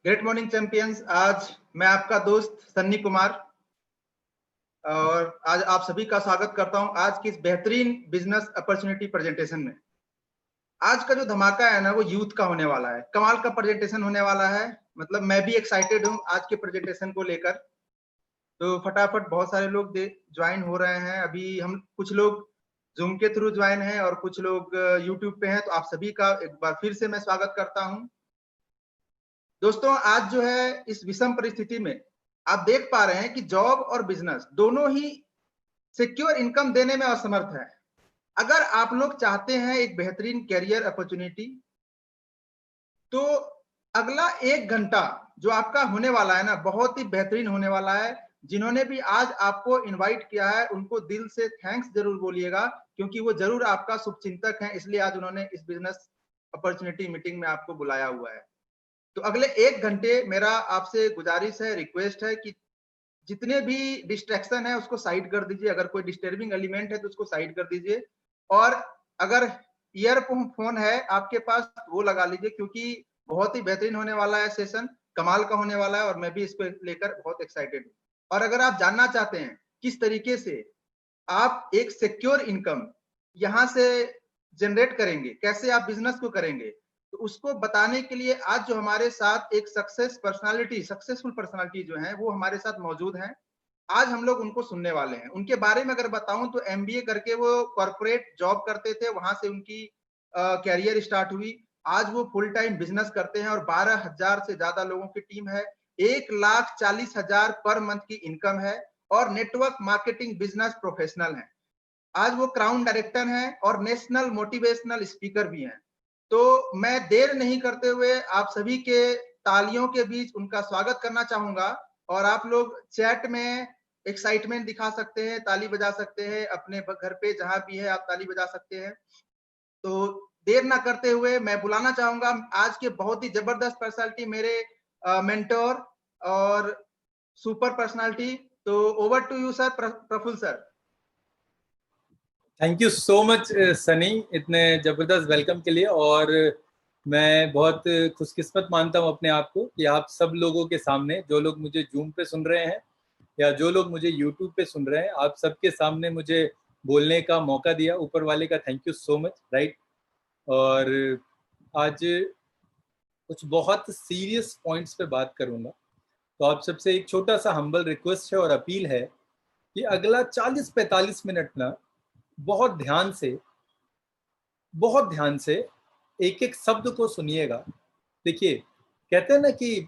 Great morning champions. आज मैं आपका दोस्त सन्नी कुमार और आज आप सभी का स्वागत करता हूं आज की इस बेहतरीन बिजनेस अपॉर्चुनिटी प्रेजेंटेशन में। आज का जो धमाका है ना वो यूथ का होने वाला है, कमाल का प्रेजेंटेशन होने वाला है। मतलब मैं भी एक्साइटेड हूं आज के प्रेजेंटेशन को लेकर। तो फटाफट बहुत सारे लोग ज्वाइन हो रहे हैं। अभी हम कुछ लोग जूम के थ्रू ज्वाइन हैं और कुछ लोग यूट्यूब पे हैं। तो आप सभी का एक बार फिर से मैं स्वागत करता हूं। दोस्तों आज जो है इस विषम परिस्थिति में आप देख पा रहे हैं कि जॉब और बिजनेस दोनों ही सिक्योर इनकम देने में असमर्थ है। अगर आप लोग चाहते हैं एक बेहतरीन कैरियर अपॉर्चुनिटी, तो अगला 1 घंटा जो आपका होने वाला है ना बहुत ही बेहतरीन होने वाला है। जिन्होंने भी आज आपको इनवाइट किया है उनको दिल से थैंक्स जरूर बोलिएगा, क्योंकि वो जरूर आपका शुभचिंतक है, इसलिए आज उन्होंने इस बिजनेस अपॉर्चुनिटी मीटिंग में आपको बुलाया हुआ है। तो अगले 1 घंटे मेरा आपसे गुजारिश है, रिक्वेस्ट है कि जितने भी डिस्ट्रैक्शन है उसको साइड कर दीजिए। अगर कोई डिस्टर्बिंग एलिमेंट है तो उसको साइड कर दीजिए, और अगर ईयरफोन है आपके पास वो लगा लीजिए, क्योंकि बहुत ही बेहतरीन होने वाला है सेशन, कमाल का होने वाला है और मैं भी इसको लेकर बहुत एक्साइटेड हूँ। और अगर आप जानना चाहते हैं किस तरीके से आप एक सिक्योर इनकम यहाँ से जनरेट करेंगे, कैसे आप बिजनेस को करेंगे, तो उसको बताने के लिए आज जो हमारे साथ एक सक्सेसफुल पर्सनालिटी जो है वो हमारे साथ मौजूद हैं। आज हम लोग उनको सुनने वाले हैं। उनके बारे में अगर बताऊं तो एमबीए करके वो कॉर्पोरेट जॉब करते थे, वहां से उनकी कैरियर स्टार्ट हुई। आज वो फुल टाइम बिजनेस करते हैं और 12,000 से ज्यादा लोगों की टीम है, 1,40,000 पर मंथ की इनकम है और नेटवर्क मार्केटिंग बिजनेस प्रोफेशनल है। आज वो क्राउन डायरेक्टर हैं और नेशनल मोटिवेशनल स्पीकर भी हैं। तो मैं देर नहीं करते हुए आप सभी के तालियों के बीच उनका स्वागत करना चाहूंगा। और आप लोग चैट में एक्साइटमेंट दिखा सकते हैं, ताली बजा सकते हैं, अपने घर पे जहां भी है आप ताली बजा सकते हैं। तो देर ना करते हुए मैं बुलाना चाहूंगा आज के बहुत ही जबरदस्त पर्सनालिटी, मेरे मेंटोर और सुपर पर्सनालिटी। तो over to you sir, Prafull sir. Thank you so much Sunny, इतने ज़बरदस्त वेलकम के लिए। और मैं बहुत खुशकिस्मत मानता हूँ अपने आप को कि आप सब लोगों के सामने, जो लोग मुझे जूम पे सुन रहे हैं या जो लोग मुझे यूट्यूब पे सुन रहे हैं, आप सबके सामने मुझे बोलने का मौका दिया। ऊपर वाले का thank you so much, right. और आज कुछ बहुत सीरियस पॉइंट्स पे बात करूँगा। तो आप सबसे एक छोटा सा हम्बल रिक्वेस्ट है और अपील है कि अगला 40-45 मिनट ना बहुत ध्यान से एक एक शब्द को सुनिएगा। देखिए, कहते हैं ना कि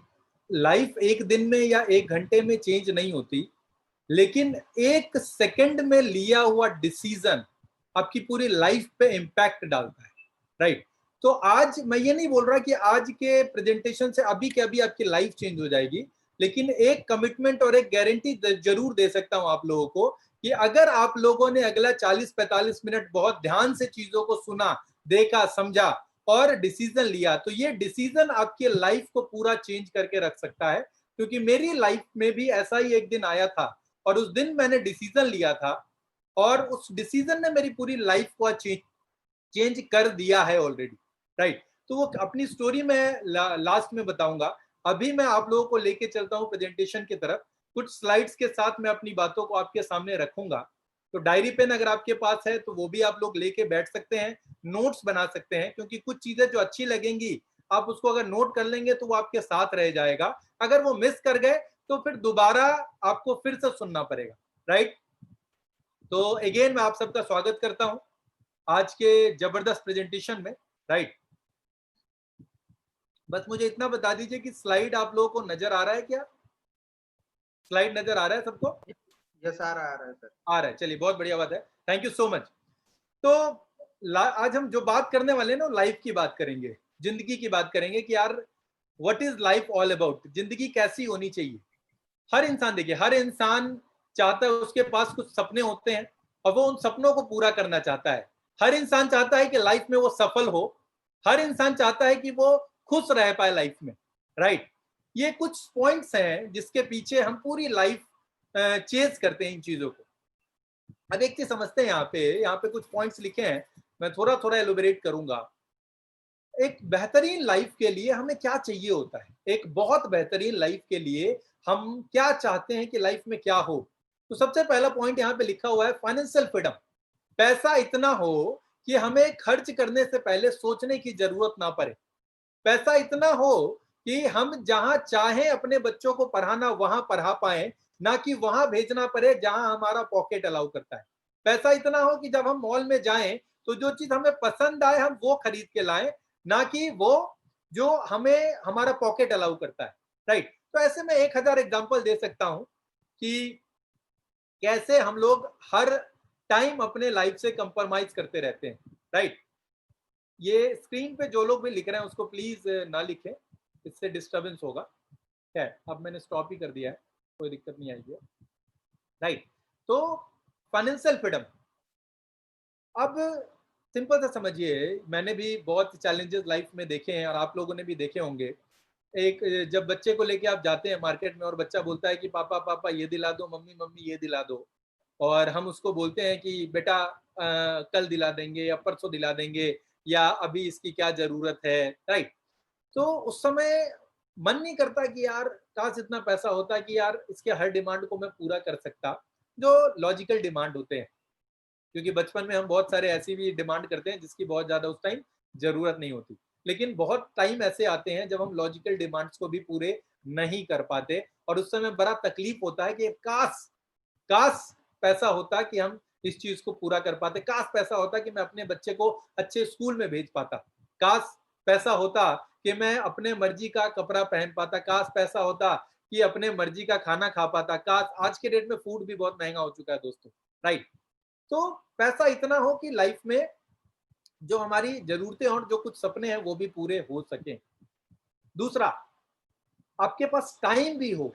लाइफ एक दिन में या 1 घंटे में चेंज नहीं होती, लेकिन 1 सेकंड में लिया हुआ डिसीजन आपकी पूरी लाइफ पे इम्पैक्ट डालता है, राइट। तो आज मैं ये नहीं बोल रहा कि आज के प्रेजेंटेशन से अभी के अभी आपकी लाइफ चेंज हो जाएगी, लेकिन एक कमिटमेंट और एक गारंटी जरूर दे सकता हूं आप लोगों को कि अगर आप लोगों ने अगला 40-45 मिनट बहुत ध्यान से चीजों को सुना, देखा, समझा और डिसीजन लिया, तो ये डिसीजन आपकी लाइफ को पूरा चेंज करके रख सकता है। क्योंकि मेरी लाइफ में भी ऐसा ही एक दिन आया था और उस दिन मैंने डिसीजन लिया था और उस डिसीजन ने मेरी पूरी लाइफ को चेंज कर दिया है ऑलरेडी, राइट। तो वो अपनी स्टोरी में लास्ट में बताऊंगा। अभी मैं आप लोगों को लेके चलता हूं प्रेजेंटेशन की तरफ। कुछ स्लाइड्स के साथ मैं अपनी बातों को आपके सामने रखूंगा। तो डायरी पेन अगर आपके पास है तो वो भी आप लोग लेके बैठ सकते हैं, नोट्स बना सकते हैं, क्योंकि कुछ चीजें जो अच्छी लगेंगी आप उसको अगर नोट कर लेंगे तो वो आपके साथ रह जाएगा। अगर वो मिस कर गए तो फिर दोबारा आपको फिर से सुनना पड़ेगा, राइट। तो अगेन मैं आप सबका स्वागत करता हूं आज के जबरदस्त प्रेजेंटेशन में, राइट। बस मुझे इतना बता दीजिए कि स्लाइड आप लोगों को नजर आ रहा है क्या? स्लाइड नजर आ रहा है सबको? यस, आ रहा है सर। आ रहा है, चलिए बहुत बढ़िया बात है, थैंक यू सो मच। तो आज हम जो बात करने वाले हैं ना, लाइफ की बात करेंगे, जिंदगी की बात करेंगे कि यार what is life all about, जिंदगी कैसी होनी चाहिए। हर इंसान, देखिए, हर इंसान चाहता है, उसके पास कुछ सपने होते हैं और वो उन सपनों को पूरा करना चाहता है। हर इंसान चाहता है कि लाइफ में वो सफल हो, हर इंसान चाहता है कि वो खुश रह पाए लाइफ में, राइट। ये कुछ पॉइंट्स हैं जिसके पीछे हम पूरी लाइफ चेज करते हैं इन चीजों को। अब एक चीज समझते हैं, यहाँ पे कुछ पॉइंट्स लिखे हैं, मैं थोड़ा थोड़ा एलोबरेट करूंगा। एक बेहतरीन लाइफ के लिए हमें क्या चाहिए होता है, एक बहुत बेहतरीन लाइफ के लिए हम क्या चाहते हैं कि लाइफ में क्या हो। तो सबसे पहला पॉइंट यहाँ पे लिखा हुआ है फाइनेंशियल फ्रीडम। पैसा इतना हो कि हमें खर्च करने से पहले सोचने की जरूरत ना पड़े। पैसा इतना हो कि हम जहां चाहें अपने बच्चों को पढ़ाना वहां पढ़ा पाए, ना कि वहां भेजना पड़े जहां हमारा पॉकेट अलाउ करता है। पैसा इतना हो कि जब हम मॉल में जाएं तो जो चीज हमें पसंद आए हम वो खरीद के लाएं, ना कि वो जो हमें हमारा पॉकेट अलाउ करता है। राइट। तो ऐसे में 1000 एग्जांपल दे सकता हूं कि कैसे हम लोग हर टाइम अपने लाइफ से कंप्रोमाइज करते रहते हैं। राइट। ये स्क्रीन पे जो लोग भी लिख रहे हैं उसको प्लीज ना लिखें, इससे डिस्टरबेंस होगा। है, अब मैंने स्टॉप ही कर दिया है, कोई दिक्कत नहीं आएगी। राइट। तो फाइनेंशियल फ्रीडम, अब सिंपल सा समझिए, मैंने भी बहुत चैलेंजेस लाइफ में देखे हैं और आप लोगों ने भी देखे होंगे। एक जब बच्चे को लेके आप जाते हैं मार्केट में और बच्चा बोलता है कि पापा पापा ये दिला दो, मम्मी मम्मी ये दिला दो, और हम उसको बोलते हैं कि बेटा कल दिला देंगे या परसों दिला देंगे या अभी इसकी क्या जरूरत है। राइट। तो उस समय मन नहीं करता कि यार काश इतना पैसा होता कि यार इसके हर डिमांड को मैं पूरा कर सकता, जो लॉजिकल डिमांड होते हैं। क्योंकि बचपन में हम बहुत सारे ऐसी भी डिमांड करते हैं जिसकी बहुत ज्यादा उस टाइम जरूरत नहीं होती, लेकिन बहुत टाइम ऐसे आते हैं जब हम लॉजिकल डिमांड्स को भी पूरे नहीं कर पाते और उस समय बड़ा तकलीफ होता है कि काश काश पैसा होता कि हम इस चीज को पूरा कर पाते, काश पैसा होता कि मैं अपने बच्चे को अच्छे स्कूल में भेज पाता, काश पैसा होता कि मैं अपने मर्जी का कपड़ा पहन पाता, काश पैसा होता कि अपने मर्जी का खाना खा पाता, काश। आज के डेट में फूड भी बहुत महंगा हो चुका है दोस्तों। राइट। तो पैसा इतना हो कि लाइफ में जो हमारी जरूरतें और जो कुछ सपने हैं वो भी पूरे हो सके। दूसरा, आपके पास टाइम भी हो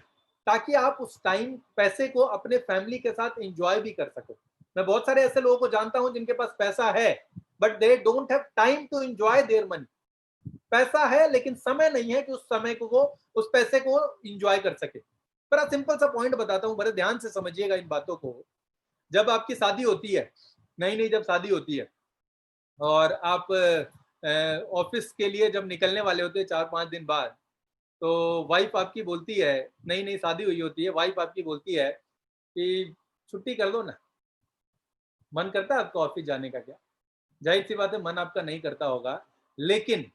ताकि आप उस टाइम पैसे को अपने फैमिली के साथ एंजॉय भी कर सको। मैं बहुत सारे ऐसे लोगों को जानता हूं जिनके पास पैसा है but they don't have time to enjoy their money. पैसा है लेकिन समय नहीं है कि उस समय को वो उस पैसे को एंजॉय कर सके। बड़ा सिंपल सा पॉइंट बताता हूं, बड़े ध्यान से समझिएगा इन बातों को। जब आपकी शादी होती है, नई नई जब शादी होती है और आप ऑफिस के लिए जब निकलने वाले होते हैं 4-5 दिन बाद, तो वाइफ आपकी बोलती है, नई नई शादी हुई होती है, वाइफ आपकी बोलती है कि छुट्टी कर लो ना। मन करता है आपका ऑफिस जाने का क्या? जाहिर सी बात है मन आपका नहीं करता होगा, लेकिन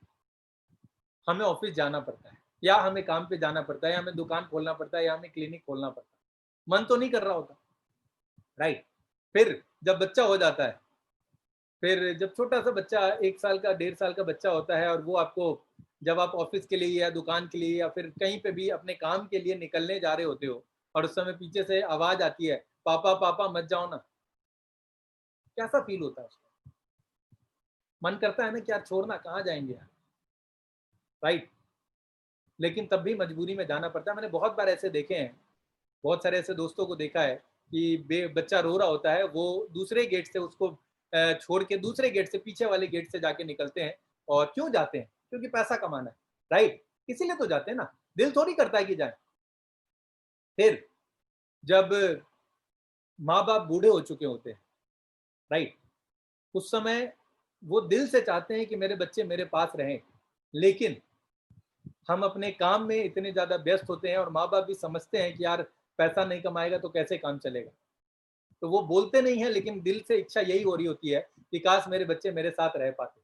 हमें ऑफिस जाना पड़ता है या हमें काम पे जाना पड़ता है या हमें दुकान खोलना पड़ता है या हमें क्लिनिक खोलना पड़ता है। मन तो नहीं कर रहा होता। राइट। फिर जब बच्चा हो जाता है, फिर जब छोटा सा बच्चा 1 साल का 1.5 साल का बच्चा होता है और वो आपको, जब आप ऑफिस के लिए या दुकान के लिए या फिर कहीं पे भी अपने काम के लिए निकलने जा रहे होते हो और उस समय पीछे से आवाज आती है पापा पापा मत जाओ ना, कैसा फील होता है उसको? मन करता है ना कि यार छोड़ना, कहाँ जाएंगे यार। राइट। लेकिन तब भी मजबूरी में जाना पड़ता है। मैंने बहुत बार ऐसे देखे हैं, बहुत सारे ऐसे दोस्तों को देखा है कि बच्चा रो रहा होता है, वो दूसरे गेट से उसको छोड़ के दूसरे गेट से, पीछे वाले गेट से जाके निकलते हैं। और क्यों जाते हैं? क्योंकि पैसा कमाना है। राइट। इसीलिए तो जाते हैं ना, दिल थोड़ी करता है कि जाए। फिर जब माँ बाप बूढ़े हो चुके होते हैं, राइट, उस समय वो दिल से चाहते हैं कि मेरे बच्चे मेरे पास रहें, लेकिन हम अपने काम में इतने ज्यादा व्यस्त होते हैं और माँ बाप भी समझते हैं कि यार पैसा नहीं कमाएगा तो कैसे काम चलेगा। तो वो बोलते नहीं है लेकिन दिल से इच्छा यही हो रही होती है कि काश मेरे बच्चे मेरे साथ रह पाते।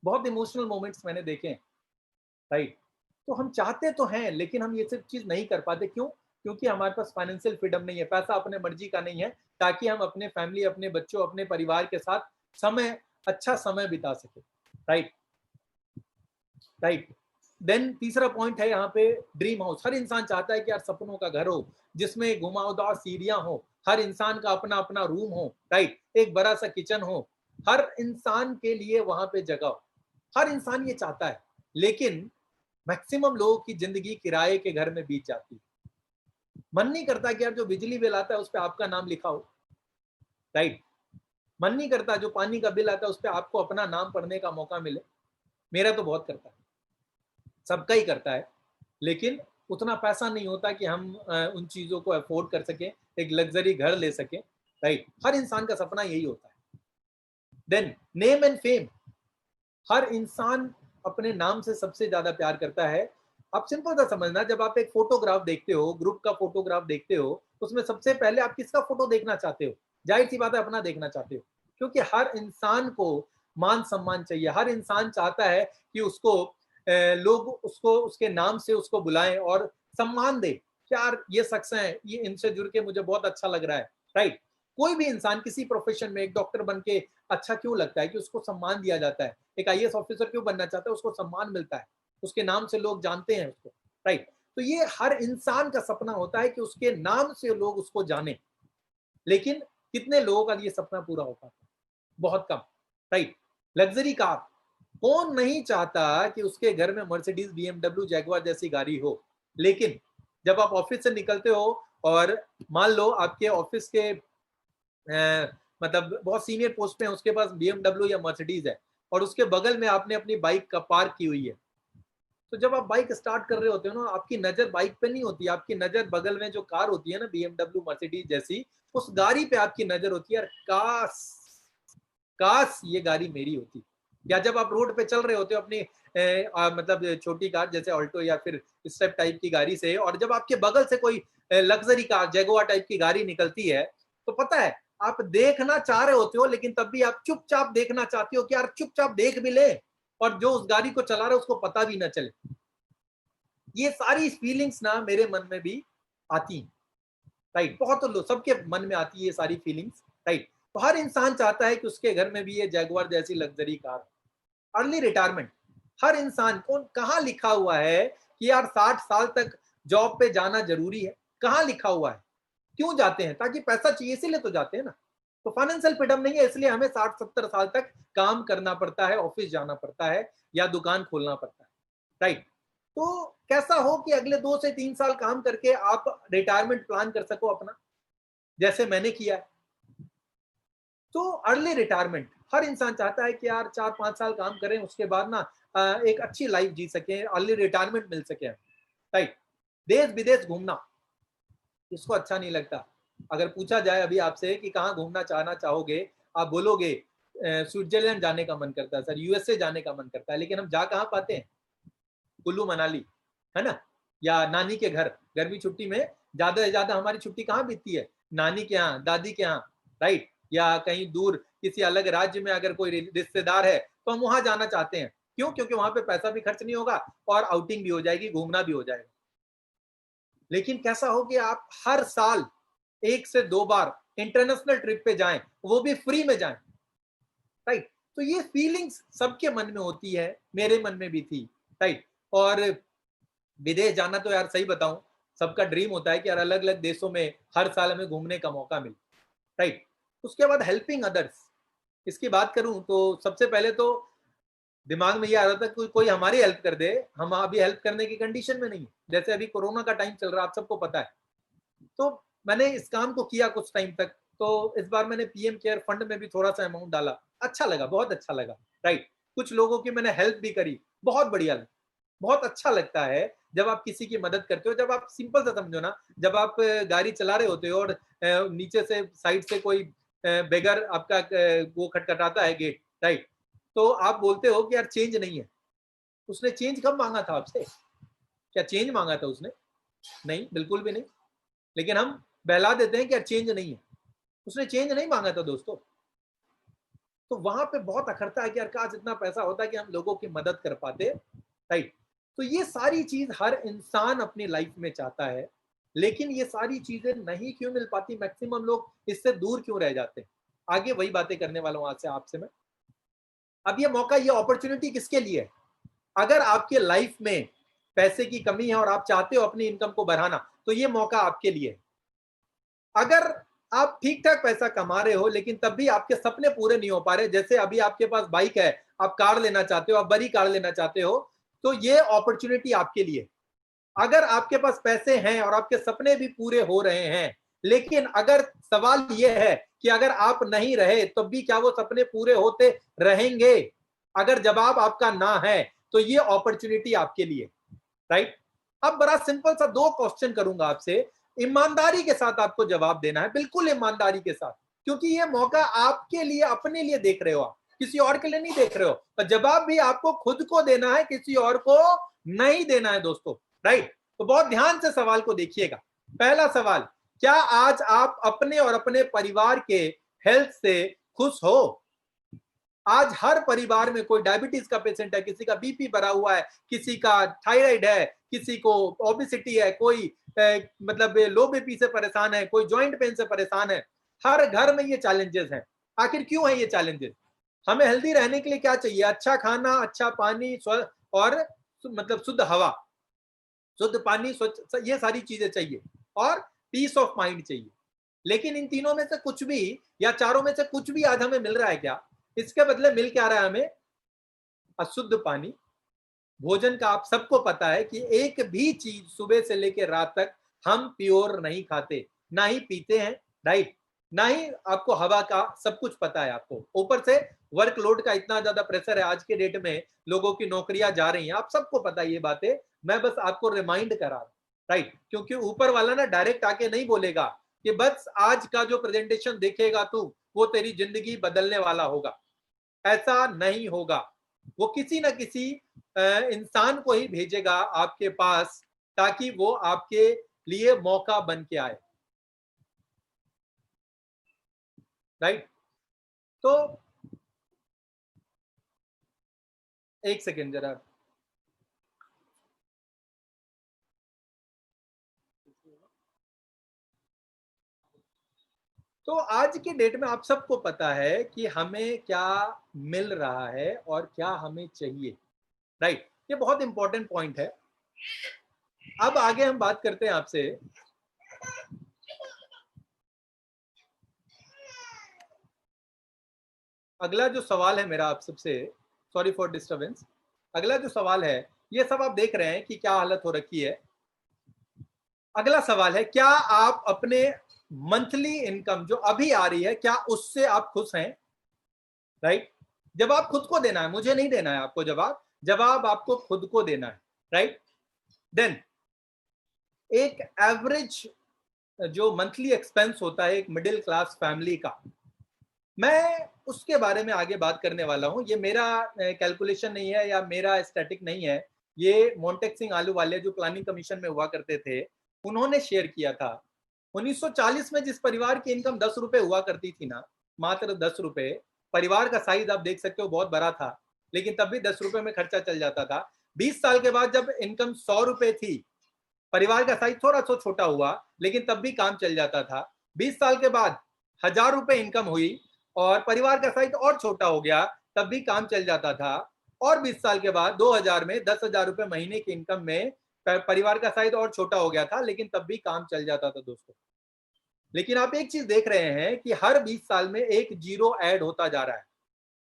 बहुत इमोशनल मोमेंट्स मैंने देखे हैं। राइट। तो हम चाहते तो हैं लेकिन हम ये सब चीज नहीं कर पाते। क्यों? क्योंकि हमारे पास फाइनेंशियल फ्रीडम नहीं है, पैसा अपने मर्जी का नहीं है ताकि हम अपने फैमिली, अपने बच्चों, अपने परिवार के साथ समय, अच्छा समय बिता सके। राइट। राइट। देन तीसरा पॉइंट है यहाँ पे ड्रीम हाउस। हर इंसान चाहता है कि यार सपनों का घर हो जिसमें घुमावदार सीढ़ियां हो, हर इंसान का अपना अपना रूम हो। राइट। एक बड़ा सा किचन हो, हर इंसान के लिए वहां पे जगह हो। हर इंसान ये चाहता है, लेकिन मैक्सिमम लोगों की जिंदगी किराए के घर में बीत जाती है। मन नहीं करता कि यार जो बिजली बिल आता है उस पर आपका नाम लिखा हो। राइट। मन नहीं करता जो पानी का बिल आता है उस पर आपको अपना नाम पढ़ने का मौका मिले। मेरा तो बहुत करता है, सबका ही करता है, लेकिन उतना पैसा नहीं होता कि हम उन चीजों को अफोर्ड कर सके, एक लग्जरी घर ले सके। राइट। हर इंसान का सपना यही होता है। Then name and fame. हर इंसान अपने नाम से सबसे ज्यादा प्यार करता है। आप सिंपल सा समझना, जब आप एक फोटोग्राफ देखते हो, ग्रुप का फोटोग्राफ देखते हो, उसमें सबसे पहले आप किसका फोटो देखना चाहते हो? जाहिर सी बात है, अपना देखना चाहते हो, क्योंकि हर इंसान को मान सम्मान चाहिए। हर इंसान चाहता है कि उसको लोग उसको उसके नाम से उसको बुलाएं और सम्मान दे। यार ये शख्स हैं, ये इनसे जुड़ के मुझे बहुत अच्छा लग रहा है, राइट। कोई भी इंसान किसी प्रोफेशन में एक डॉक्टर बन के अच्छा क्यों लगता है? कि उसको सम्मान दिया जाता है। एक आईएएस ऑफिसर क्यों बनना चाहता है? उसको सम्मान मिलता है, उसके नाम से लोग जानते हैं उसको, राइट। तो ये हर इंसान का सपना होता है कि उसके नाम से लोग उसको जाने, लेकिन कितने लोगों का ये सपना पूरा हो पाता है? बहुत कम, राइट। लग्जरी कार, कौन नहीं चाहता कि उसके घर में मर्सिडीज, बीएमडब्ल्यू, जैगुआर जैसी गाड़ी हो? लेकिन जब आप ऑफिस से निकलते हो और मान लो आपके ऑफिस के मतलब बहुत सीनियर पोस्ट पे है, उसके पास बीएमडब्ल्यू या मर्सिडीज है, और उसके बगल में आपने अपनी बाइक का पार्क की हुई है, तो जब आप बाइक स्टार्ट कर रहे होते हो ना, आपकी नजर बाइक पे नहीं होती, आपकी नजर बगल में जो कार होती है ना, बीएमडब्ल्यू, मर्सिडीज जैसी, उस गाड़ी पे आपकी नजर होती है। यार काश काश ये गाड़ी मेरी होती। या जब आप रोड पे चल रहे होते हो अपनी मतलब छोटी कार जैसे ऑल्टो या फिर स्टेप टाइप की गाड़ी से, और जब आपके बगल से कोई लग्जरी कार, जैगुआर टाइप की गाड़ी निकलती है, तो पता है आप देखना चाह रहे होते हो, लेकिन तब भी आप चुपचाप देखना चाहते हो कि यार चुपचाप देख भी ले, और जो उस गाड़ी को चला रहा है उसको पता भी ना चले। ये सारी फीलिंग्स ना मेरे मन में भी आती हैं, राइट। बहुत लोग, सबके मन में आती है ये सारी फीलिंग्स, राइट। तो हर इंसान चाहता है कि उसके घर में भी ये जैगुआर जैसी लग्जरी कार। अर्ली रिटायरमेंट, हर इंसान को कहाँ लिखा हुआ है कि यार 60 साल तक जॉब पे जाना जरूरी है? कहाँ लिखा हुआ है? क्यों जाते हैं? ताकि पैसा चाहिए, इसीलिए तो जाते हैं ना। तो फाइनेंशियल फ्रीडम नहीं है, इसलिए हमें 60-70 साल तक काम करना पड़ता है, ऑफिस जाना पड़ता है या दुकान खोलना पड़ता है, राइट। तो कैसा हो कि अगले 2 से 3 साल काम करके आप रिटायरमेंट प्लान कर सको अपना, जैसे मैंने किया है। तो अर्ली रिटायरमेंट हर इंसान चाहता है कि यार 4-5 साल काम करें, उसके बाद ना एक अच्छी लाइफ जी सके, अर्ली रिटायरमेंट मिल सके, राइट। देश विदेश घूमना इसको अच्छा नहीं लगता। अगर पूछा जाए अभी आपसे कि कहाँ घूमना चाहना चाहोगे, आप बोलोगे स्विट्जरलैंड जाने का मन करता है सर, यूएसए जाने का मन करता है, लेकिन हम जा कहाँ पाते हैं? कुल्लू मनाली, है ना, या नानी के घर। गर्मी छुट्टी में ज्यादा से ज्यादा हमारी छुट्टी कहाँ बीतती है? नानी के यहाँ, दादी के यहाँ, राइट। या कहीं दूर किसी अलग राज्य में अगर कोई रिश्तेदार है तो हम वहां जाना चाहते हैं। क्यों? क्योंकि वहां पे पैसा भी खर्च नहीं होगा और आउटिंग भी हो जाएगी, घूमना भी हो जाएगा। लेकिन कैसा हो कि आप हर साल 1 से 2 बार इंटरनेशनल ट्रिप पे जाएं, वो भी फ्री में जाएं, राइट। तो ये फीलिंग्स सबके मन में होती है, मेरे मन में भी थी, राइट। और विदेश जाना तो यार सही बताऊं, सबका ड्रीम होता है कि यार अलग अलग देशों में हर साल हमें घूमने का मौका मिले, राइट। उसके बाद हेल्पिंग अदर्स, इसकी बात करूं तो सबसे पहले तो दिमाग में ये आ रहा था कि कोई हमारी हेल्प कर दे। हम अभी हेल्प करने की कंडीशन में नहीं, जैसे अभी कोरोना का टाइम चल रहा है, आप सबको पता है। तो मैंने इस काम को किया कुछ टाइम तक, तो इस बार मैंने पीएम केयर फंड में भी थोड़ा सा अमाउंट डाला, अच्छा लगा, बहुत अच्छा लगा, राइट। कुछ लोगों की मैंने हेल्प भी करी, बहुत बढ़िया लगा। बहुत अच्छा लगता है जब आप किसी की मदद करते हो। जब आप सिंपल सा समझो ना, जब आप गाड़ी चला रहे होते हो और नीचे से साइड से कोई बेगर आपका वो खटखटाता है गेट, राइट। तो आप बोलते हो कि यार चेंज नहीं है। उसने चेंज कब मांगा था आपसे? क्या चेंज मांगा था उसने? नहीं, बिल्कुल भी नहीं। लेकिन हम बहला देते हैं कि यार चेंज नहीं है। उसने चेंज नहीं मांगा था दोस्तों। तो वहां पे बहुत अखरता है कि यार काश इतना पैसा होता है कि हम लोगों की मदद कर पाते, राइट। तो ये सारी चीज हर इंसान अपनी लाइफ में चाहता है, लेकिन ये सारी चीजें नहीं क्यों मिल पाती? मैक्सिमम लोग इससे दूर क्यों रह जाते हैं? आगे वही बातें करने वाला हूं आज से आपसे मैं। अब ये मौका, ये अपॉर्चुनिटी किसके लिए है? अगर आपके लाइफ में पैसे की कमी है और आप चाहते हो अपनी इनकम को बढ़ाना, तो ये मौका आपके लिए है। अगर आप ठीक ठाक पैसा कमा रहे हो लेकिन तब भी आपके सपने पूरे नहीं हो पा रहे, जैसे अभी आपके पास बाइक है, आप कार लेना चाहते हो, आप बड़ी कार लेना चाहते हो, तो ये अपॉर्चुनिटी आपके लिए। अगर आपके पास पैसे हैं और आपके सपने भी पूरे हो रहे हैं, लेकिन अगर सवाल यह है कि अगर आप नहीं रहे तब भी क्या वो सपने पूरे होते रहेंगे? अगर जवाब आपका ना है तो ये अपॉर्चुनिटी आपके लिए, राइट। अब बड़ा सिंपल सा 2 क्वेश्चन करूंगा आपसे, ईमानदारी के साथ आपको जवाब देना है, बिल्कुल ईमानदारी के साथ, क्योंकि ये मौका आपके लिए, अपने लिए देख रहे हो आप। किसी और के लिए नहीं देख रहे हो। तो जवाब भी आपको खुद को देना है, किसी और को नहीं देना है दोस्तों, राइट। तो बहुत ध्यान से सवाल को देखिएगा। पहला सवाल, क्या आज आप अपने और अपने परिवार के हेल्थ से खुश हो? आज हर परिवार में कोई डायबिटीज का पेशेंट है, किसी का बीपी बढ़ा हुआ है, किसी का थायराइड है, किसी को ओबेसिटी है, कोई मतलब लो बीपी से परेशान है, कोई जॉइंट पेन से परेशान है। हर घर में ये चैलेंजेस हैं। आखिर क्यों है ये चैलेंजेस? हमें हेल्दी रहने के लिए क्या चाहिए? अच्छा खाना, अच्छा पानी और मतलब शुद्ध हवा, शुद्ध पानी, स्वच्छ, ये सारी चीजें चाहिए और पीस ऑफ माइंड चाहिए। लेकिन इन तीनों में से कुछ भी या चारों में से कुछ भी आज हमें मिल रहा है क्या? इसके बदले मिल क्या रहा है हमें? अशुद्ध पानी। भोजन का आप सबको पता है कि एक भी चीज सुबह से लेकर रात तक हम प्योर नहीं खाते, ना ही पीते हैं, राइट, ना ही आपको हवा का सब कुछ पता है आपको। ऊपर से वर्कलोड का इतना ज्यादा प्रेशर है आज के डेट में, लोगों की नौकरियां जा रही हैं, आप सबको पता है ये बातें, मैं बस आपको रिमाइंड करा रहा हूं, राइट। क्योंकि ऊपर वाला ना डायरेक्ट आके नहीं बोलेगा कि बस आज का जो प्रेजेंटेशन देखेगा तू वो तेरी जिंदगी बदलने वाला होगा। ऐसा नहीं होगा। वो किसी ना किसी इंसान को ही भेजेगा आपके पास ताकि वो आपके लिए मौका बन के आए, राइट। तो एक सेकेंड जरा, तो आज के डेट में आप सबको पता है कि हमें क्या मिल रहा है और क्या हमें चाहिए, राइट। ये बहुत इंपॉर्टेंट पॉइंट है। अब आगे हम बात करते हैं आपसे, अगला जो सवाल है मेरा आप सबसे, सॉरी फॉर डिस्टरबेंस, अगला जो सवाल है, ये सब आप देख रहे हैं कि क्या हालत हो रखी है। अगला सवाल है, क्या आप अपने मंथली इनकम जो अभी आ रही है, क्या उससे आप खुश हैं? राइट। जवाब खुद को देना है, मुझे नहीं देना है आपको जवाब, जवाब आपको खुद को देना है, राइट। देन एक एवरेज जो मंथली एक्सपेंस होता है एक मिडिल क्लास फैमिली का, मैं उसके बारे में आगे बात करने वाला हूं। ये मेरा कैलकुलेशन नहीं है या मेरा स्टैटिक नहीं है, ये मोन्टेक सिंह आलूवालिया जो प्लानिंग कमीशन में हुआ करते थे, उन्होंने शेयर किया था। 1940 में जिस परिवार की इनकम 10 रुपए हुआ करती थी ना, मात्र 10 रुपए, परिवार का साइज आप देख सकते हो बहुत बड़ा था, लेकिन तब भी 10 रुपए में खर्चा चल जाता था। 20 साल के बाद जब इनकम 100 रुपए थी, परिवार का साइज थोड़ा सा छोटा हुआ, लेकिन तब भी काम चल जाता था। 20 साल के बाद 1000 रुपए इनकम हुई और परिवार का साइज और छोटा हो गया, तब भी काम चल जाता था। और 20 साल के बाद 2000 में 10,000 रुपए महीने की इनकम में परिवार का साइज और छोटा हो गया था, लेकिन तब भी काम चल जाता था दोस्तों। लेकिन आप एक चीज देख रहे हैं कि हर 20 साल में एक जीरो ऐड होता जा रहा है।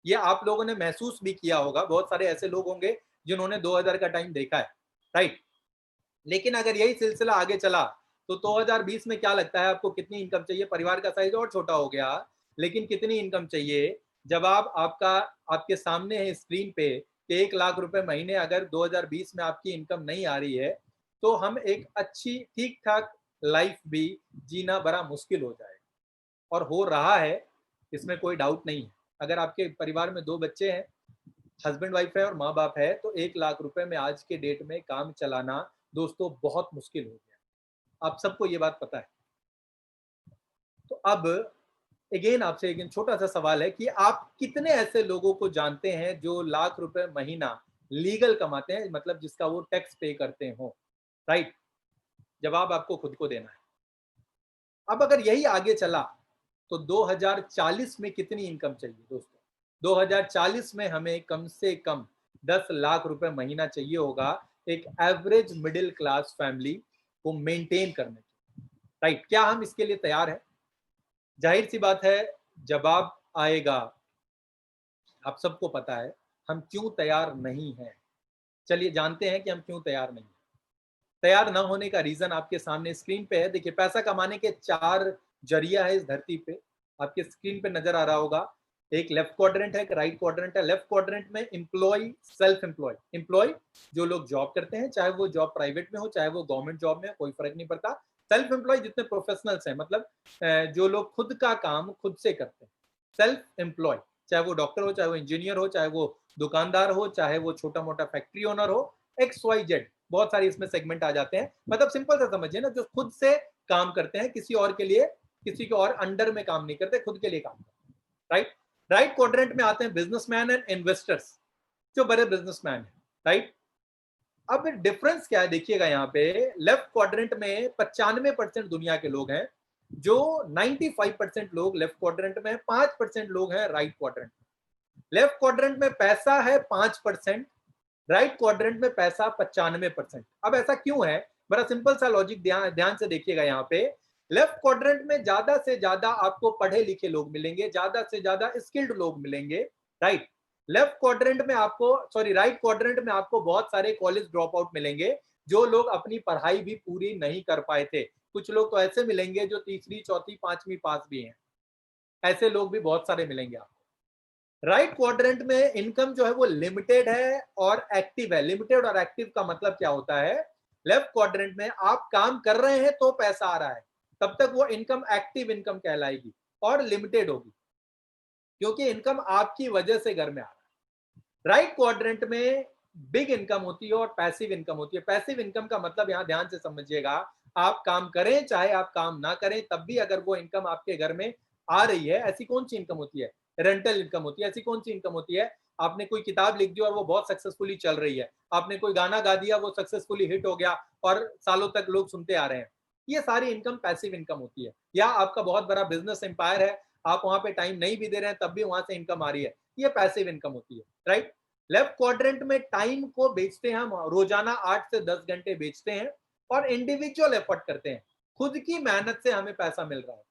ये आप लोगों ने महसूस भी किया होगा, बहुत सारे ऐसे लोग होंगे जिन्होंने 2000 का टाइम देखा है, राइट। लेकिन अगर यही सिलसिला आगे चला तो 2020 में क्या लगता है आपको कितनी इनकम चाहिए? परिवार का साइज और छोटा हो गया, लेकिन कितनी इनकम चाहिए? जवाब आपका आपके सामने है स्क्रीन पे कि 1 लाख रुपए महीने अगर 2020 में आपकी इनकम नहीं आ रही है तो हम एक अच्छी ठीक ठाक लाइफ भी जीना बड़ा मुश्किल हो जाएगा, और हो रहा है, इसमें कोई डाउट नहीं है। अगर आपके परिवार में 2 बच्चे हैं, हस्बैंड वाइफ है और माँ बाप है, तो 1 लाख रुपए में आज के डेट में काम चलाना दोस्तों बहुत मुश्किल हो गया। आप सबको ये बात पता है। तो अब अगेन आपसे एक छोटा सा सवाल है कि आप कितने ऐसे लोगों को जानते हैं जो लाख रुपए महीना लीगल कमाते हैं, मतलब जिसका वो टैक्स पे करते हो, राइट। जवाब आपको खुद को देना है। अब अगर यही आगे चला तो 2040 में कितनी इनकम चाहिए दोस्तों? 2040 में हमें कम से कम 10 लाख रुपए महीना चाहिए होगा एक एवरेज मिडिल क्लास फैमिली को मेंटेन करने के, राइट। क्या हम इसके लिए तैयार हैं? जाहिर सी बात है जवाब आएगा, आप सबको पता है हम क्यों तैयार नहीं हैं। चलिए जानते हैं कि हम क्यों तैयार नहीं हैं। तैयार ना होने का रीजन आपके सामने स्क्रीन पे है। देखिए, पैसा कमाने के 4 जरिया है इस धरती पे, आपके स्क्रीन पे नजर आ रहा होगा। एक लेफ्ट क्वाड्रेंट है, एक राइट क्वाड्रेंट है। लेफ्ट क्वाड्रेंट में एम्प्लॉय, सेल्फ एम्प्लॉय, एम्प्लॉय जो लोग जॉब करते हैं, चाहे वो जॉब प्राइवेट में हो चाहे वो गवर्नमेंट जॉब में हो, कोई फर्क नहीं पड़ता। सेल्फ एम्प्लॉय जितने प्रोफेशनल्स हैं, मतलब जो लोग खुद का काम खुद से करते हैं, सेल्फ एम्प्लॉय, चाहे वो डॉक्टर हो, चाहे वो इंजीनियर हो, चाहे वो दुकानदार हो, चाहे वो छोटा मोटा फैक्ट्री ओनर हो, XYZ, बहुत सारे इसमें सेगमेंट आ जाते हैं। मतलब सिंपल सा समझिए ना, जो खुद से काम करते हैं, किसी और के लिए, किसी के और अंडर में काम नहीं करते, खुद के लिए काम करते हैं, राइट। राइट क्वाड्रेंट में आते हैं बिजनेसमैन एंड इन्वेस्टर्स, जो बड़े बिजनेसमैन हैं, राइट। अब डिफरेंस क्या है देखिएगा, यहाँ पे लेफ्ट क्वाड्रेंट में 95% दुनिया के लोग हैं, जो 95% लोग लेफ्ट क्वाड्रेंट में, 5% लोग हैं राइट क्वाड्रेंट में। लेफ्ट क्वाड्रेंट में पैसा है 5%, राइट क्वाड्रेंट में पैसा 95%। अब ऐसा क्यों है, बड़ा सिंपल सा लॉजिक ध्यान से देखिएगा। यहाँ पे लेफ्ट क्वाड्रेंट में ज्यादा से ज्यादा आपको पढ़े लिखे लोग मिलेंगे, ज्यादा से ज्यादा स्किल्ड लोग मिलेंगे, राइट। लेफ्ट क्वाड्रेंट में आपको, सॉरी, राइट क्वाड्रेंट में आपको बहुत सारे कॉलेज ड्रॉप आउट मिलेंगे, जो लोग अपनी पढ़ाई भी पूरी नहीं कर पाए थे। कुछ लोग तो ऐसे मिलेंगे जो तीसरी, चौथी, पांचवी पास भी हैं, ऐसे लोग भी बहुत सारे मिलेंगे आपको। राइट क्वाड्रेंट में इनकम जो है वो लिमिटेड है और एक्टिव है। लिमिटेड और एक्टिव का मतलब क्या होता है, लेफ्ट क्वाड्रेंट में आप काम कर रहे हैं तो पैसा आ रहा है, तब तक वो इनकम एक्टिव इनकम कहलाएगी, और लिमिटेड होगी क्योंकि इनकम आपकी वजह से घर में आ रहा है। राइट क्वाड्रेंट में बिग इनकम होती है और पैसिव इनकम होती है। पैसिव इनकम का मतलब, यहां ध्यान से समझिएगा, आप काम करें चाहे आप काम ना करें, तब भी अगर वो इनकम आपके घर में आ रही है। ऐसी कौन सी इनकम होती है, रेंटल इनकम होती है। ऐसी कौन सी इनकम होती है, आपने कोई किताब लिख दी और वो बहुत सक्सेसफुली चल रही है, आपने कोई गाना गा दिया, वो सक्सेसफुली हिट हो गया और सालों तक लोग सुनते आ रहे हैं, ये सारी इनकम पैसिव इनकम होती है। या आपका बहुत बड़ा बिजनेस एम्पायर है, आप वहां पे टाइम नहीं भी दे रहे हैं, तब भी वहां से इनकम आ रही है, ये पैसिव इनकम होती है, राइट। लेफ्ट क्वाड्रेंट में टाइम को बेचते हैं हम, रोजाना 8 से 10 घंटे बेचते हैं और इंडिविजुअल एफर्ट करते हैं, खुद की मेहनत से हमें पैसा मिल रहा है।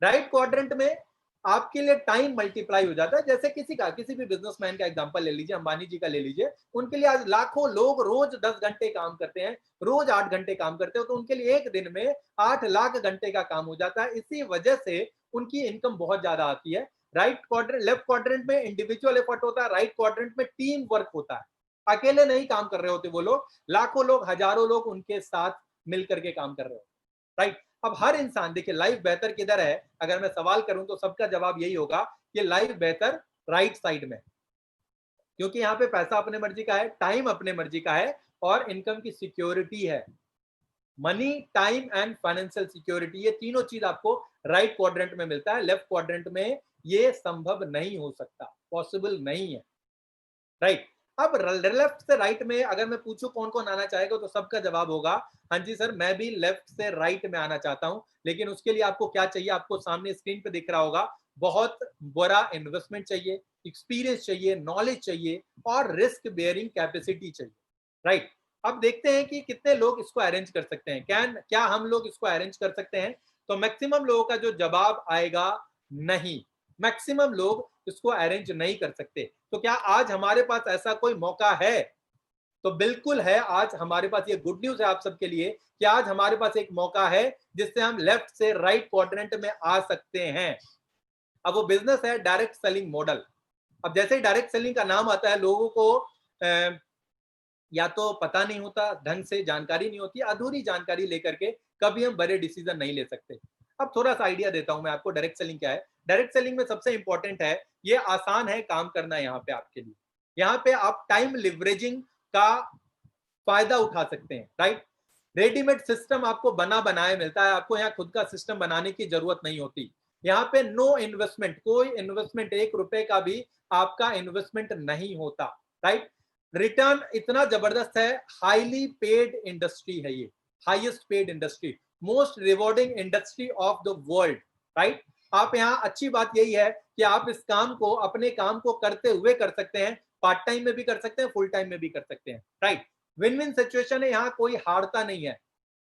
राइट क्वाड्रेंट में आपके लिए टाइम मल्टीप्लाई हो जाता है। जैसे किसी भी बिजनेसमैन का एग्जांपल ले लीजिए, अंबानी जी का ले लीजिए, उनके लिए आज लाखों लोग रोज 10 घंटे काम करते हैं, रोज 8 घंटे काम करते हैं, तो उनके लिए एक दिन में 8 लाख घंटे का काम हो जाता है। इसी वजह से उनकी इनकम बहुत ज्यादा आती है। राइट क्वाड्रेंट, लेफ्ट क्वाड्रेंट में इंडिविजुअल एफर्ट होता है, राइट क्वाड्रेंट में टीम वर्क होता है। अकेले नहीं काम कर रहे होते वो लोग, लाखों लोग, हजारों लोग उनके साथ मिलकर के काम कर रहे होते, राइट। अब हर इंसान, देखिए लाइफ बेहतर किधर है, अगर मैं सवाल करूं तो सबका जवाब यही होगा कि लाइफ बेहतर राइट साइड में, क्योंकि यहाँ पे पैसा अपने मर्जी का है, टाइम अपने मर्जी का है और इनकम की सिक्योरिटी है। Money, time and financial security, ये तीनों चीज आपको राइट क्वाड्रेंट में मिलता है। लेफ्ट क्वाड्रेंट में ये संभव नहीं हो सकता, पॉसिबल नहीं है, राइट। अब लेफ्ट से राइट में अगर मैं पूछूं कौन कौन आना चाहेगा, तो सबका जवाब होगा हाँ जी सर, मैं भी लेफ्ट से राइट में आना चाहता हूं। लेकिन उसके लिए आपको क्या चाहिए, आपको सामने स्क्रीन पे दिख रहा होगा, बहुत बड़ा इन्वेस्टमेंट चाहिए, एक्सपीरियंस चाहिए, नॉलेज चाहिए और रिस्क बेयरिंग कैपेसिटी चाहिए, राइट। अब देखते हैं कि कितने लोग इसको अरेंज कर सकते हैं। क्या हम लोग इसको अरेंज कर सकते हैं? तो मैक्सिमम लोगों का जो जवाब आएगा नहीं, मैक्सिमम लोग इसको अरेंज नहीं कर सकते। तो क्या आज हमारे पास ऐसा कोई मौका है? तो बिल्कुल है, आज हमारे पास ये गुड न्यूज है आप सबके लिए कि आज हमारे पास एक मौका है जिससे हम लेफ्ट से राइट क्वाड्रेंट में आ सकते हैं। अब वो बिजनेस है डायरेक्ट सेलिंग मॉडल। अब जैसे ही डायरेक्ट सेलिंग का नाम आता है, लोगों को या तो पता नहीं होता, ढंग से जानकारी नहीं होती, अधूरी जानकारी लेकर के कभी हम बड़े डिसीजन नहीं ले सकते। अब थोड़ा सा आइडिया देता हूं मैं आपको, डायरेक्ट सेलिंग क्या है। डायरेक्ट सेलिंग में सबसे इंपॉर्टेंट है, ये आसान है काम करना यहाँ पे आपके लिए। यहाँ पे आप टाइम लिवरेजिंग का फायदा उठा सकते हैं, राइट। रेडीमेड सिस्टम आपको बना बनाया मिलता है, आपको यहाँ खुद का सिस्टम बनाने की जरूरत नहीं होती। यहाँ पे नो इन्वेस्टमेंट, कोई इन्वेस्टमेंट, 1 रुपए का भी आपका इन्वेस्टमेंट नहीं होता, राइट। रिटर्न इतना जबरदस्त है, हाईली पेड इंडस्ट्री है ये, highest paid industry, most rewarding industry of the world, right. आप यहाँ, अच्छी बात यही है कि आप इस काम को, अपने काम को करते हुए कर सकते हैं, पार्ट टाइम में भी कर सकते हैं, फुल टाइम में भी कर सकते हैं, राइट। विन विन सिचुएशन है, यहाँ कोई हारता नहीं है,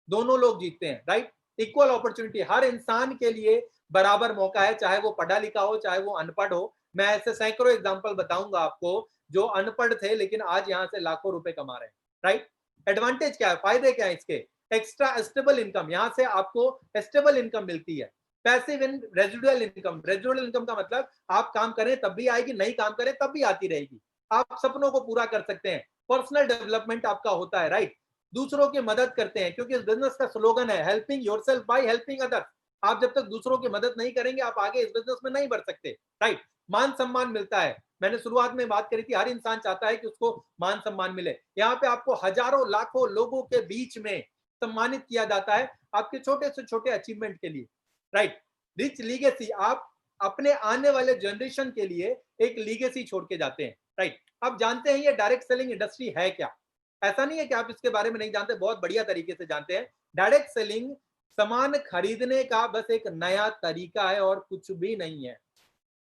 दोनों लोग जीतते हैं, राइट। इक्वल अपॉर्चुनिटी, हर इंसान के लिए बराबर मौका है, चाहे वो पढ़ा लिखा हो, चाहे वो अनपढ़ हो। मैं ऐसे सैकड़ों एग्जांपल बताऊंगा आपको जो अनपढ़ थे लेकिन आज यहां से लाखों रुपए कमा रहे हैं, राइट। एडवांटेज क्या है, फायदे क्या है इसके? एक्स्ट्रा स्टेबल इनकम, यहां से आपको स्टेबल इनकम मिलती है। पैसिव इन रेजिडुअल इनकम, रेजिडुअल इनकम का मतलब आप काम करें तब भी आएगी, नहीं काम करें तब भी आती रहेगी, आप सपनों को पूरा कर सकते हैं। पर्सनल डेवलपमेंट आपका होता है, राइट। दूसरों की मदद करते हैं, क्योंकि इस बिजनेस का स्लोगन है helping yourself by helping others. आप जब तक दूसरों की मदद नहीं करेंगे, आप आगे इस बिजनेस में नहीं बढ़ सकते, राइट। मान सम्मान मिलता है। मैंने शुरुआत में बात करी थी, हर इंसान चाहता है कि उसको मान सम्मान मिले। यहाँ पे आपको हजारों लाखों लोगों के बीच में सम्मानित किया जाता है आपके छोटे से छोटे अचीवमेंट के लिए, राइट। रिच लीगेसी, आप अपने आने वाले जनरेशन के लिए एक लीगेसी छोड़ के जाते हैं, राइट। आप जानते हैं ये डायरेक्ट सेलिंग इंडस्ट्री है क्या? ऐसा नहीं है कि आप इसके बारे में नहीं जानते, बहुत बढ़िया तरीके से जानते हैं। डायरेक्ट सेलिंग सामान खरीदने का बस एक नया तरीका है और कुछ भी नहीं है,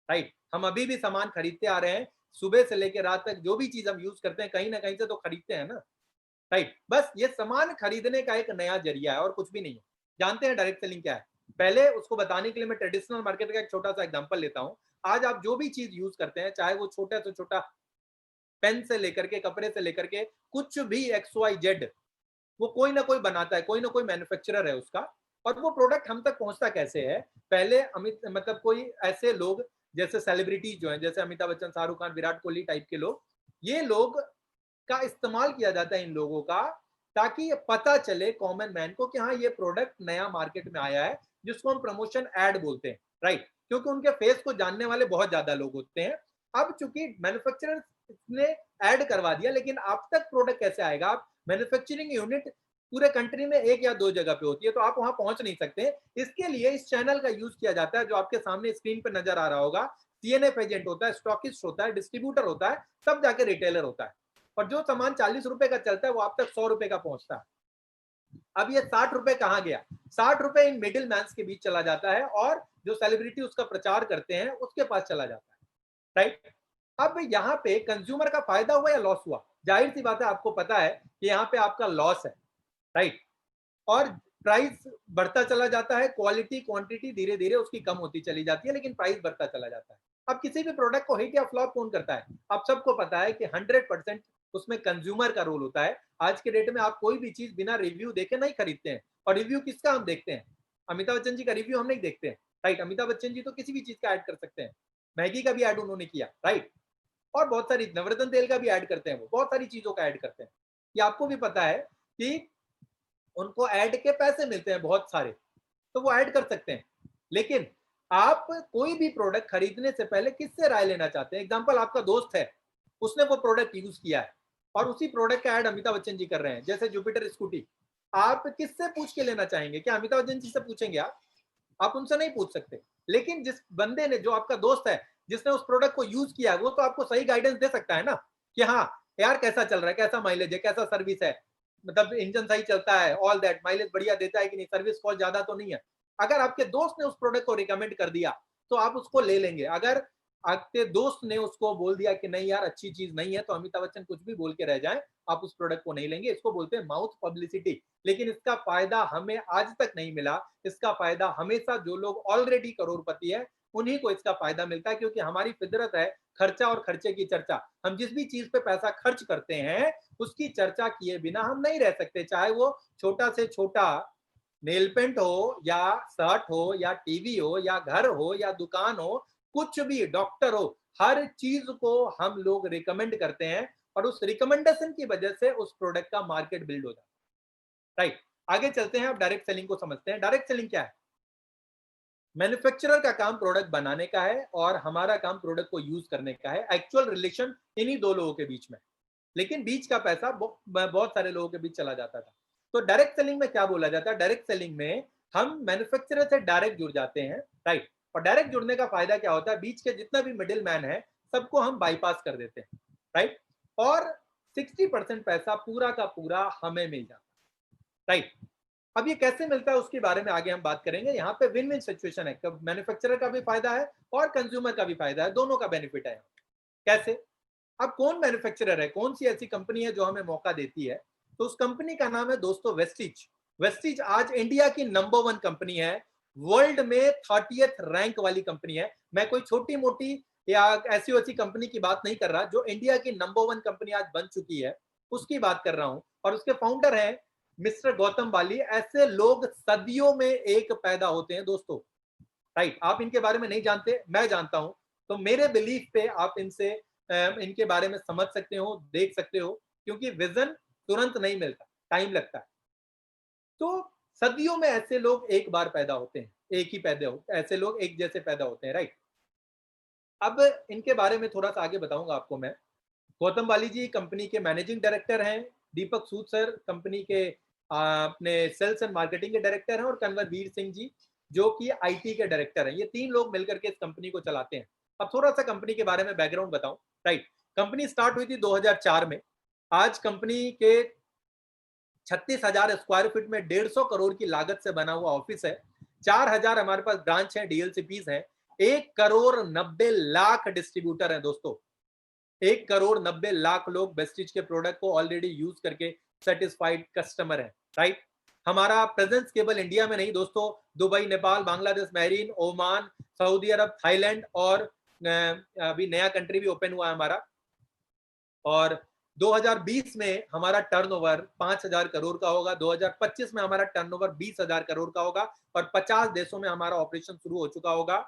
राइट। हम अभी भी सामान खरीदते आ रहे हैं, सुबह से लेकर रात तक जो भी चीज हम यूज करते हैं कहीं ना कहीं से तो खरीदते हैं ना, राइट। बस ये सामान खरीदने का एक नया जरिया है और कुछ भी नहीं है। जानते हैं डायरेक्ट सेलिंग क्या है? पहले उसको बताने के लिए मैं ट्रेडिशनल मार्केट का एक छोटा सा एग्जांपल लेता हूं। आज आप जो भी चीज यूज करते हैं, चाहे वो छोटा से छोटा पेन से लेकर के, कपड़े से लेकर के, कुछ भी एक्स वाई जेड, वो कोई ना कोई बनाता है, कोई ना कोई मैन्युफैक्चरर है उसका। और वो प्रोडक्ट हम तक पहुंचता कैसे है? पहले मतलब कोई ऐसे लोग जैसे सेलिब्रिटीज जो हैं, जैसे अमिताभ बच्चन, शाहरुख खान, विराट कोहली टाइप के लोग, ये लोग का इस्तेमाल किया जाता है इन लोगों का, ताकि ये पता चले कॉमन मैन को कि हाँ ये प्रोडक्ट नया मार्केट में आया है, जिसको हम प्रमोशन एड बोलते हैं, राइट। क्योंकि उनके फेस को जानने वाले बहुत ज्यादा लोग होते हैं। अब चूंकि मैन्युफैक्चरर ने ऐड करवा दिया, लेकिन आप तक प्रोडक्ट कैसे आएगा? आप मैन्युफैक्चरिंग यूनिट पूरे कंट्री में एक या दो जगह पे होती है, तो आप वहां पहुंच नहीं सकते। इसके लिए इस चैनल का यूज किया जाता है, जो आपके सामने स्क्रीन पर नजर आ रहा होगा। सीएनएफ एजेंट होता है, स्टॉकिस्ट होता है, डिस्ट्रीब्यूटर होता है, तब जाके रिटेलर होता है। और जो सामान 40 रुपए का चलता है वो आप तक 100 रुपए का पहुंचता है। अब ये 60 रुपए कहां गया? 60 रुपए इन मिडिल मैन के बीच चला जाता है और जो सेलिब्रिटी उसका प्रचार करते हैं उसके पास चला जाता है, राइट। अब यहाँ पे कंज्यूमर का फायदा हुआ या लॉस हुआ? जाहिर सी बात है, आपको पता है कि यहाँ पे आपका लॉस है, राइट। और प्राइस बढ़ता चला जाता है, क्वालिटी क्वांटिटी धीरे धीरे उसकी कम होती चली जाती है, लेकिन प्राइस बढ़ता चला जाता है। अब किसी भी प्रोडक्ट को हिट या फ्लॉप कौन करता है? आप सबको पता है कि 100% उसमें कंज्यूमर का रोल होता है। आज के डेट में आप कोई भी चीज बिना रिव्यू देखे नहीं खरीदते हैं। और रिव्यू किसका हम देखते हैं? अमिताभ बच्चन जी का रिव्यू हम नहीं देखते हैं, राइट। अमिताभ बच्चन जी तो किसी भी चीज का ऐड कर सकते हैं। मैगी का भी ऐड उन्होंने किया, राइट। और बहुत सारी नवरत्न तेल का भी ऐड करते हैं, वो बहुत सारी चीजों का ऐड करते हैं। ये आपको भी पता है कि उनको ऐड के पैसे मिलते हैं बहुत सारे, तो वो ऐड कर सकते हैं। लेकिन आप कोई भी प्रोडक्ट खरीदने से पहले किससे राय लेना चाहते हैं? एग्जांपल, आपका दोस्त है, उसने वो प्रोडक्ट यूज किया है और उसी प्रोडक्ट का ऐड अमिताभ बच्चन जी कर रहे हैं, जैसे जुपिटर स्कूटी। आप किससे पूछ के लेना चाहेंगे? क्या अमिताभ बच्चन जी से पूछेंगे? आप उनसे नहीं पूछ सकते। लेकिन जिस बंदे ने, जो आपका दोस्त है, जिसने उस प्रोडक्ट को यूज किया, वो तो आपको सही गाइडेंस दे सकता है ना, कि हाँ यार कैसा चल रहा है, कैसा माइलेज है, कैसा सर्विस है, मतलब इंजन सही चलता है, ऑल दैट, माइलेज बढ़िया देता है कि नहीं, सर्विस कॉस्ट ज्यादा तो नहीं है। अगर आपके दोस्त ने उस प्रोडक्ट को रिकमेंड कर दिया तो आप उसको ले लेंगे। अगर आपके दोस्त ने उसको बोल दिया कि नहीं यार अच्छी चीज नहीं है, तो अमिताभ बच्चन कुछ भी बोल के रह जाए, आप उस प्रोडक्ट को नहीं लेंगे। इसको बोलते हैं माउथ पब्लिसिटी। लेकिन इसका फायदा हमें आज तक नहीं मिला। इसका फायदा हमेशा जो लोग ऑलरेडी करोड़पति है उन्हीं को इसका फायदा मिलता है, क्योंकि हमारी फितरत है खर्चा और खर्चे की चर्चा। हम जिस भी चीज पे पैसा खर्च करते हैं उसकी चर्चा किए बिना हम नहीं रह सकते, चाहे वो छोटा से छोटा नेल पेंट हो या शर्ट हो या टीवी हो या घर हो या दुकान हो, कुछ भी, डॉक्टर हो, हर चीज को हम लोग रिकमेंड करते हैं और उस रिकमेंडेशन की वजह से उस प्रोडक्ट का मार्केट बिल्ड हो जाता है, राइट। आगे चलते हैं, अब डायरेक्ट सेलिंग को समझते हैं। डायरेक्ट सेलिंग क्या है? मैन्युफैक्चरर का काम प्रोडक्ट बनाने का है और हमारा काम प्रोडक्ट को यूज करने का है। एक्चुअल रिलेशन इन्हीं दो लोगों के बीच में, लेकिन बीच का पैसा बहुत सारे लोगों के बीच चला जाता था। तो डायरेक्ट सेलिंग में क्या बोला जाता है? डायरेक्ट सेलिंग में हम मैन्युफैक्चरर से डायरेक्ट जुड़ जाते हैं, राइट। और डायरेक्ट जुड़ने का फायदा क्या होता है? बीच के जितना भी मिडिल मैन है सबको हम बाईपास कर देते हैं, राइट। और 60% पैसा पूरा का पूरा हमें मिल जाता है, राइट। अब ये कैसे मिलता है उसके बारे में आगे हम बात करेंगे। यहाँ पे विन विन सिचुएशन है, मैन्युफैक्चरर का भी फायदा है और कंज्यूमर का भी फायदा है, दोनों का बेनिफिट है। कैसे? अब कौन मैन्युफैक्चरर है, कौन सी ऐसी कंपनी है जो हमें मौका देती है? तो उस कंपनी का नाम है दोस्तों वेस्टिज। वेस्टिज आज इंडिया की नंबर 1 कंपनी है, वर्ल्ड में 30th रैंक वाली कंपनी है। मैं कोई छोटी मोटी या ऐसी वैसी कंपनी की बात नहीं कर रहा, जो इंडिया की नंबर 1 कंपनी आज बन चुकी है उसकी बात कर रहा हूं। और उसके फाउंडर हैं मिस्टर गौतम बाली। ऐसे लोग सदियों में एक पैदा होते हैं दोस्तों, राइट। आप इनके बारे में नहीं जानते, मैं जानता हूं, तो मेरे बिलीफ पे आप इनसे इनके बारे में समझ सकते हो, देख सकते हो, क्योंकि विजन तुरंत नहीं मिलता, टाइम लगता है। तो सदियों में ऐसे लोग एक बार पैदा होते हैं, एक ही पैदा होते, ऐसे लोग एक जैसे पैदा होते हैं, राइट। अब इनके बारे में थोड़ा सा आगे बताऊंगा आपको मैं। गौतम बाली जी कंपनी के मैनेजिंग डायरेक्टर हैं, दीपक सूद सर कंपनी के अपने सेल्स एंड मार्केटिंग के डायरेक्टर हैं, और कंवरवीर सिंह जी जो कि आईटी के डायरेक्टर हैं। ये 3 लोग मिलकर के इस कंपनी को चलाते हैं। अब थोड़ा सा कंपनी के बारे में बैकग्राउंड बताऊं। राइट, कंपनी स्टार्ट हुई थी 2004 में। आज कंपनी के 36,000 स्क्वायर फीट में 150 करोड़ की लागत से बना हुआ ऑफिस है। 4,000 हमारे पास ब्रांच है, डीएलसीपीज हैं। 1 करोड़ 90 लाख डिस्ट्रीब्यूटर हैं दोस्तों। 1 करोड़ 90 लाख लोग वेस्टिज के प्रोडक्ट को ऑलरेडी यूज करके सेटिस्फाइड कस्टमर है। राइट, हमारा प्रेजेंस केवल इंडिया में नहीं दोस्तों, Dubai, Nepal, Bangladesh, Bahrain, Oman, Saudi Arab, Thailand और अभी नया कंट्री भी ओपन हुआ है हमारा। और 2020 में हमारा टर्नओवर 5,000 करोड़ का होगा, 2025 में हमारा टर्नओवर 20,000 करोड़ का होगा, और 50 देशों में हमारा ऑपरेशन शुरू हो चुका होगा।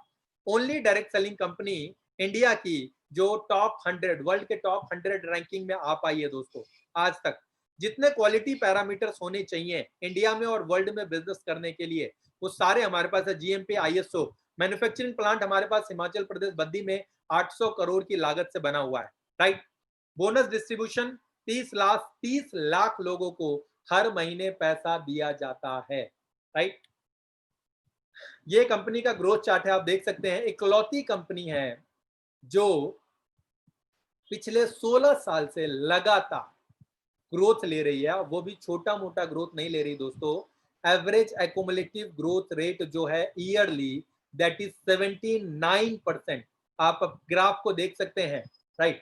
Only direct selling company India की जो टॉप 100, वर्ल्ड के टॉप 100 रैंकिंग में आ पाई है दोस्तों। आज तक जितने क्वालिटी पैरामीटर्स होने चाहिए इंडिया में और वर्ल्ड में बिजनेस करने के लिए, वो सारे हमारे पास है। जीएमपी, आईएसओ, मैन्युफैक्चरिंग प्लांट हमारे पास हिमाचल प्रदेश बद्दी में 800 करोड़ की लागत से बना हुआ है। राइट, बोनस डिस्ट्रीब्यूशन 30 लाख लोगों को हर महीने पैसा दिया जाता है। राइट, ये कंपनी का ग्रोथ चार्ट है, आप देख सकते हैं। इकलौती कंपनी है जो पिछले 16 साल से लगातार ग्रोथ ले रही है, वो भी छोटा मोटा ग्रोथ नहीं ले रही दोस्तों। एवरेज एक्यूमुलेटिव ग्रोथ रेट जो है ईयरली, दैट इज 79%। आप ग्राफ को देख सकते हैं। राइट,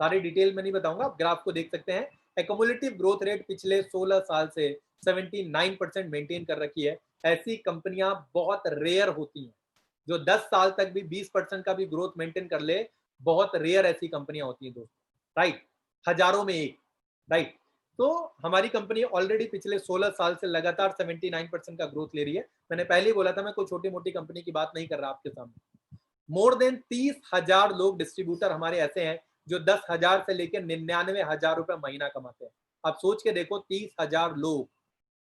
सारी डिटेल में नहीं बताऊंगा, आप ग्राफ को देख सकते हैं। एक्यूमुलेटिव ग्रोथ रेट पिछले 16 साल से 79% मेंटेन कर रखी है। ऐसी कंपनियां बहुत रेयर होती हैं जो 10 साल तक भी 20% का भी ग्रोथ मेंटेन कर ले। बहुत रेयर ऐसी कंपनियां होती हैं दोस्तों। राइट, हजारों में एक। राइट, तो हमारी कंपनी ऑलरेडी पिछले 16 साल से लगातार 79% का ग्रोथ ले रही है। मैंने पहले ही बोला था मैं कोई छोटी मोटी कंपनी की बात नहीं कर रहा आपके सामने। मोर देन 30,000 लोग डिस्ट्रीब्यूटर हमारे ऐसे हैं जो 10,000 से लेकर 99,000 रुपए महीना कमाते हैं। आप सोच के देखो, 30,000 लोग,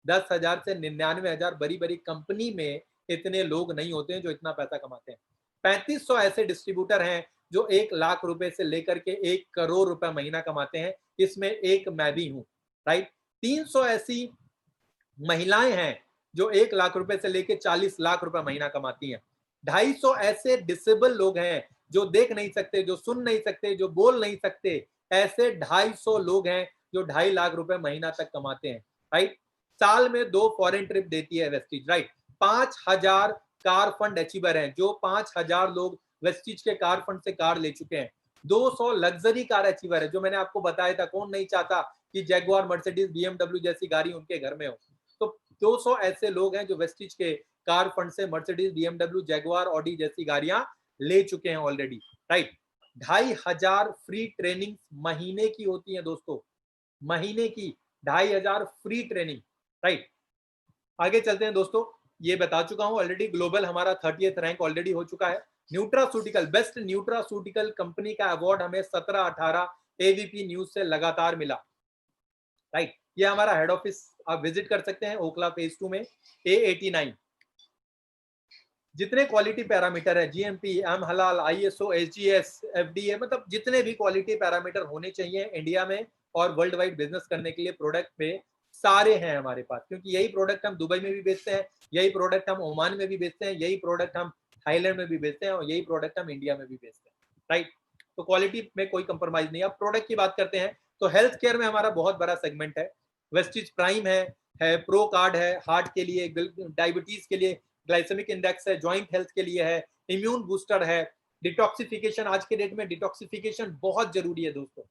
10,000 से 99,000, बड़ी बड़ी कंपनी में इतने लोग नहीं होते हैं जो इतना पैसा कमाते हैं। 3500 ऐसे डिस्ट्रीब्यूटर हैं जो 1 लाख रुपए से लेकर के 1 करोड़ रुपए महीना कमाते हैं। इसमें एक मैं भी हूं। राइट, 300 ऐसी महिलाएं हैं जो 1 लाख रुपए से लेकर 40 लाख रुपए महीना कमाती हैं। 250 ऐसे डिसेबल लोग हैं जो देख नहीं सकते, जो सुन नहीं सकते, जो बोल नहीं सकते। ऐसे 250 लोग हैं जो 2.5 लाख रुपए महीना तक कमाते हैं। राइट, साल में 2 फॉरेन ट्रिप देती है Vestige. Right, 5,000 car fund achiever हैं, जो 5,000 लोग वेस्टिज के कार फंड से कार ले चुके हैं। 200 लग्जरी कार अचीवर है, जो मैंने आपको बताया था, कौन नहीं चाहता कि जैगुआर, मर्सिडीज, बीएमडब्ल्यू जैसी गाड़ी उनके घर में हो। तो 200 ऐसे लोग हैं जो वेस्टिज के कार फंड से मर्सिडीज, बीएमडब्ल्यू, जैगुआर, ऑडी जैसी गाड़ियां ले चुके हैं ऑलरेडी। राइट, 2,500 फ्री ट्रेनिंग महीने की होती है दोस्तों, महीने की 2,500 फ्री ट्रेनिंग। राइट, आगे चलते हैं दोस्तों। ये बता चुका हूं ऑलरेडी, ग्लोबल हमारा 30th रैंक ऑलरेडी हो चुका है। न्यूट्रासूटिकल, बेस्ट न्यूट्रासूटिकल कंपनी का अवार्ड हमें 17-18 एवीपी न्यूज से लगातार मिला। राइट, ये हमारा हेड ऑफिस आप विजिट कर सकते हैं, ओखला फेज 2 में, A89। जितने क्वालिटी पैरामीटर है, जीएमपी, एम हलाल, आईएसओ, एसजीएस, एफडीए, मतलब जितने भी क्वालिटी पैरामीटर होने चाहिए इंडिया में और वर्ल्ड वाइड बिजनेस करने के लिए प्रोडक्ट पे, सारे हैं हमारे पास। क्योंकि यही प्रोडक्ट हम दुबई में भी बेचते हैं, यही प्रोडक्ट हम ओमान में भी बेचते हैं, यही प्रोडक्ट हम थाईलैंड में भी बेचते हैं, और यही प्रोडक्ट हम इंडिया में भी बेचते हैं। राइट, तो क्वालिटी में कोई कंप्रोमाइज नहीं। अब प्रोडक्ट की बात करते हैं तो हेल्थ केयर में हमारा बहुत बड़ा सेगमेंट है। वेस्टिज प्राइम है प्रो कार्ड है हार्ट के लिए, डायबिटीज के लिए, ग्लाइसेमिक इंडेक्स है, जॉइंट हेल्थ के लिए है, इम्यून बूस्टर है, डिटॉक्सिफिकेशन। आज के डेट में डिटॉक्सिफिकेशन बहुत जरूरी है दोस्तों,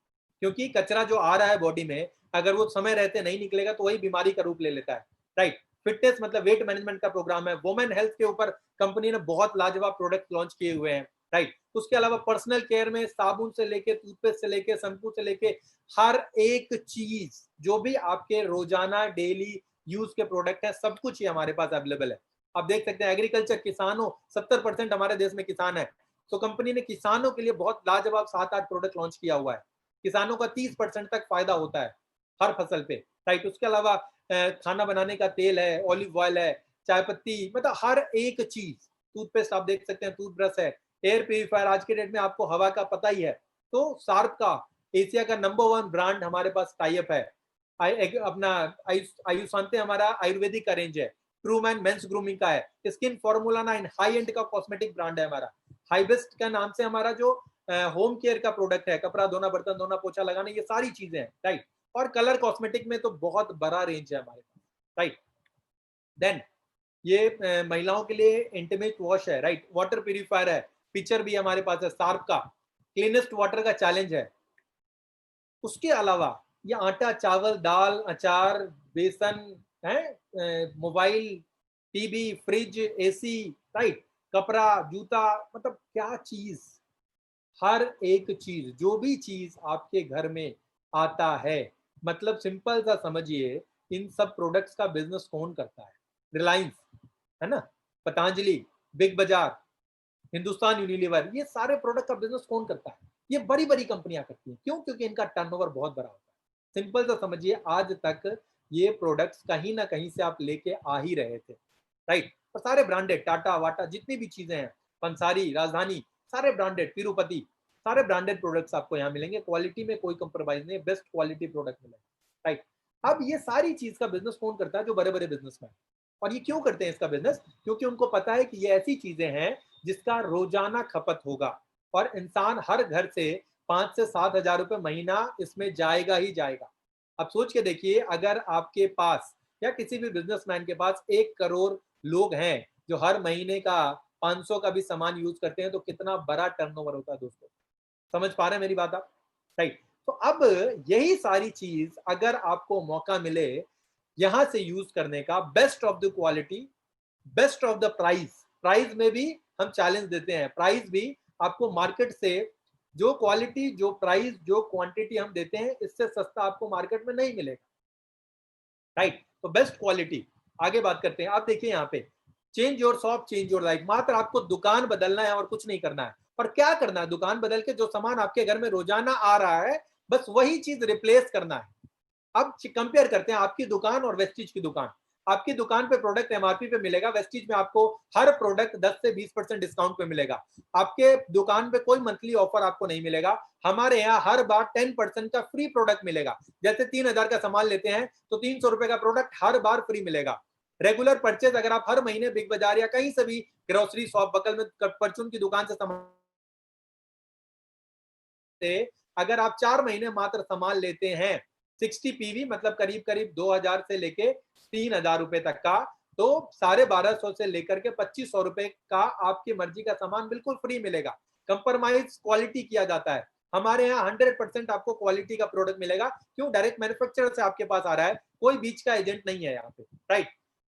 क्योंकि कचरा जो आ रहा है बॉडी में, अगर वो समय रहते नहीं निकलेगा तो वही बीमारी का रूप ले लेता है। राइट, फिटनेस मतलब वेट मैनेजमेंट का प्रोग्राम है। वुमेन हेल्थ के ऊपर कंपनी ने बहुत लाजवाब प्रोडक्ट लॉन्च किए हुए हैं। राइट, उसके अलावा पर्सनल केयर में साबुन से लेके, टूथपेस्ट से लेके, शैम्पू से लेके, हर एक चीज जो भी आपके रोजाना डेली यूज के प्रोडक्ट है, सब कुछ ही हमारे पास अवेलेबल है। आप देख सकते हैं एग्रीकल्चर, किसानों, 70% हमारे देश में किसान है, तो कंपनी ने किसानों के लिए बहुत लाजवाब 7-8 प्रोडक्ट लॉन्च किया हुआ है। किसानों का 30% तक फायदा होता है हर फसल पे। राइट, उसके अलावा खाना बनाने का तेल है, ऑलिव ऑयल है, चाय पत्ती, मतलब हर एक चीज, टूथपेस्ट आप देख सकते हैं, टूथब्रश है, एयर प्यूरिफायर आज के डेट में आपको हवा का पता ही है, तो शार्प का एशिया का नंबर 1 ब्रांड हमारे पास टाई अप है। अपना आयुषांते हमारा आयुर्वेदिक का रेंज है, ट्रूमैन मेंस ग्रूमिंग का है, स्किन फॉर्मूला 9 हाई एंड का कॉस्मेटिक ब्रांड है हमारा, हाईबेस्ट का नाम से हमारा जो होम केयर का प्रोडक्ट है, कपड़ा धोना, बर्तन धोना, पोछा लगाना, ये सारी चीजें हैं, राइट। और कलर कॉस्मेटिक में तो बहुत बड़ा रेंज है हमारे पास, राइट। देन ये महिलाओं के लिए इंटीमेट वॉश है, राइट, वाटर प्यूरिफायर है, पिक्चर भी हमारे पास है शार्प का, क्लीनेस्ट वाटर का चैलेंज है। उसके अलावा ये आटा, चावल, दाल, अचार, बेसन है, mobile, TV, fridge, AC, right, कपड़ा, जूता, मतलब क्या चीज, हर एक चीज, जो भी चीज आपके घर में आता है, मतलब सिंपल सा समझिए, इन सब प्रोडक्ट्स का बिजनेस कौन करता है? रिलायंस है ना, पतंजलि, बिग बाजार, हिंदुस्तान यूनिलीवर, ये सारे प्रोडक्ट का बिजनेस कौन करता है? ये बड़ी बड़ी कंपनियां करती हैं। क्यों? क्योंकि इनका टर्नओवर बहुत बड़ा होता है। सिंपल सा समझिए, आज तक ये प्रोडक्ट्स कहीं ना कहीं से आप लेके आ ही रहे थे, राइट। और सारे ब्रांडेड, टाटा वाटा जितनी भी चीजें हैं, पंसारी, राजधानी, सारे ब्रांडेड, तिरुपति, सारे ब्रांडेड प्रोडक्ट्स आपको यहाँ मिलेंगे। क्वालिटी में कोई कंप्रोमाइज नहीं, बेस्ट क्वालिटी प्रोडक्ट मिलेगा, राइट। अब ये सारी चीज का बिजनेस कौन करता है? जो बड़े बड़े बिजनेसमैन। और ये क्यों करते हैं इसका बिजनेस? क्योंकि उनको पता है कि ये ऐसी चीजें हैं जिसका रोजाना खपत होगा, और इंसान हर घर से 5 से 7 हजार रुपए महीना इसमें जाएगा ही जाएगा। अब सोच के देखिए, अगर आपके पास या किसी भी बिजनेसमैन के पास 1 करोड़ लोग हैं जो हर महीने का 500 का भी सामान यूज करते हैं, तो कितना बड़ा टर्नओवर होता है दोस्तों। समझ पा रहे हैं मेरी बात आप? राइट। तो अब यही सारी चीज अगर आपको मौका मिले यहां से यूज करने का, best of the quality, best of the price, price में भी हम चैलेंज देते हैं, प्राइस भी आपको मार्केट से जो क्वालिटी, जो प्राइस, जो क्वांटिटी हम देते हैं, इससे सस्ता आपको मार्केट में नहीं मिलेगा, राइट। तो बेस्ट क्वालिटी, आगे बात करते हैं। आप देखिए यहाँ पे, change your shop change your life, मात्र आपको दुकान बदलना है और कुछ नहीं करना है। और क्या करना है? दुकान बदल के जो सामान आपके घर में रोजाना आ रहा है, बस वही चीज रिप्लेस करना है। अब कंपेयर करते हैं आपकी दुकान और वेस्टीज की दुकान। आपकी दुकान पे प्रोडक्ट एमआरपी पे मिलेगा, वेस्टीज में आपको हर प्रोडक्ट 10 से 20% डिस्काउंट पे मिलेगा। आपके दुकान पे कोई मंथली ऑफर आपको नहीं मिलेगा, हमारे यहाँ हर बार 10% का फ्री प्रोडक्ट मिलेगा। जैसे 3000 का सामान लेते हैं तो 300 रुपए का प्रोडक्ट हर बार फ्री मिलेगा। रेगुलर परचेज अगर आप हर महीने बिग बाजार या कहीं से भी ग्रोसरी शॉप, बगल में परचून की दुकान से सामान, अगर आप 4 महीने मात्र सामान लेते हैं 60 पीवी, मतलब करीब करीब 2000 से लेके 3000 रुपए तक का, तो 1250 से लेकर के 2500 रुपए का आपकी मर्जी का सामान बिल्कुल फ्री मिलेगा। कंप्रोमाइज क्वालिटी किया जाता है हमारे यहाँ, 100% आपको क्वालिटी का प्रोडक्ट मिलेगा। क्यों? डायरेक्ट मैन्युफैक्चरर से आपके पास आ रहा है, कोई बीच का एजेंट नहीं है यहाँ पे, राइट।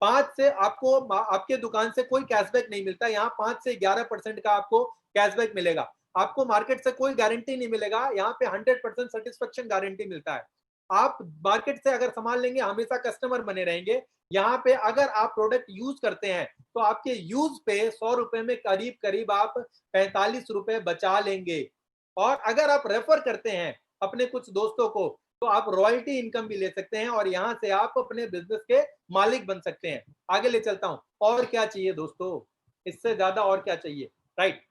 5 से आपको आपके दुकान से कोई कैशबैक नहीं मिलता, यहाँ 5 से 11% का आपको कैशबैक मिलेगा। आपको मार्केट से कोई गारंटी नहीं मिलेगा, यहाँ पे 100% सेटिस्फेक्शन गारंटी मिलता है। आप मार्केट से अगर सामान लेंगे हमेशा कस्टमर बने रहेंगे। यहाँ पे अगर आप प्रोडक्ट यूज करते हैं तो आपके यूज पे 100 रुपए में करीब करीब आप 45 रुपए बचा लेंगे। और अगर आप रेफर करते हैं अपने कुछ दोस्तों को तो आप रॉयल्टी इनकम भी ले सकते हैं, और यहाँ से आप अपने बिजनेस के मालिक बन सकते हैं। आगे ले चलता हूं, और क्या चाहिए दोस्तों, इससे ज्यादा और क्या चाहिए, राइट।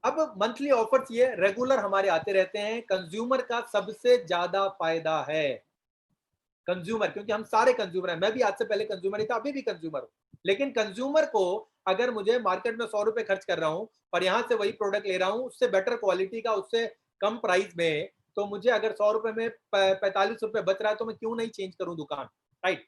अब मंथली ऑफर्स ये रेगुलर हमारे आते रहते हैं। कंज्यूमर का सबसे ज्यादा फायदा है, कंज्यूमर, क्योंकि हम सारे कंज्यूमर हैं, मैं भी आज से पहले कंज्यूमर ही था, अभी भी कंज्यूमर हूं। लेकिन कंज्यूमर को अगर मुझे मार्केट में 100 रुपए खर्च कर रहा हूं और यहां से वही प्रोडक्ट ले रहा हूं उससे बेटर क्वालिटी का, उससे कम प्राइस में, तो मुझे अगर 100 रुपए में 45 रुपए बच रहा है तो मैं क्यों नहीं चेंज करूं दुकान, राइट।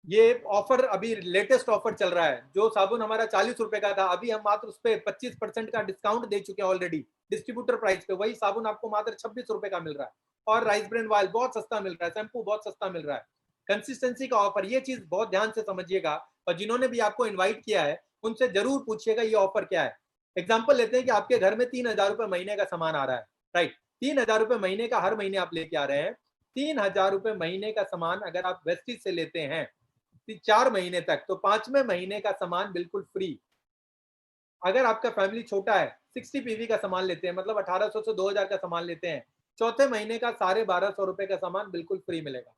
ये ऑफर अभी लेटेस्ट ऑफर चल रहा है, जो साबुन हमारा 40 रुपए का था, अभी हम मात्र उस पर 25% का डिस्काउंट दे चुके हैं ऑलरेडी डिस्ट्रीब्यूटर प्राइस पे। वही साबुन आपको मात्र 26 रुपए का मिल रहा है, और राइस ब्रेन ऑयल बहुत सस्ता मिल रहा है, शैम्पू बहुत सस्ता मिल रहा है। कंसिस्टेंसी का ऑफर, ये चीज बहुत ध्यान से समझिएगा, और जिन्होंने भी आपको इन्वाइट किया है उनसे जरूर पूछिएगा ये ऑफर क्या है। एग्जाम्पल लेते हैं कि आपके घर में 3000 रुपए महीने का सामान आ रहा है, राइट। 3000 रुपए महीने का हर महीने आप लेके आ रहे हैं। 3000 रुपए महीने का सामान अगर आप वेस्टिज से लेते हैं 4 महीने तक, तो 5वें महीने का सामान बिल्कुल फ्री। अगर आपका फैमिली छोटा है, 60 पीवी का सामान लेते हैं, मतलब 1800 से 2000 का सामान लेते हैं, चौथे महीने का 1250 रुपए का सामान बिल्कुल फ्री मिलेगा,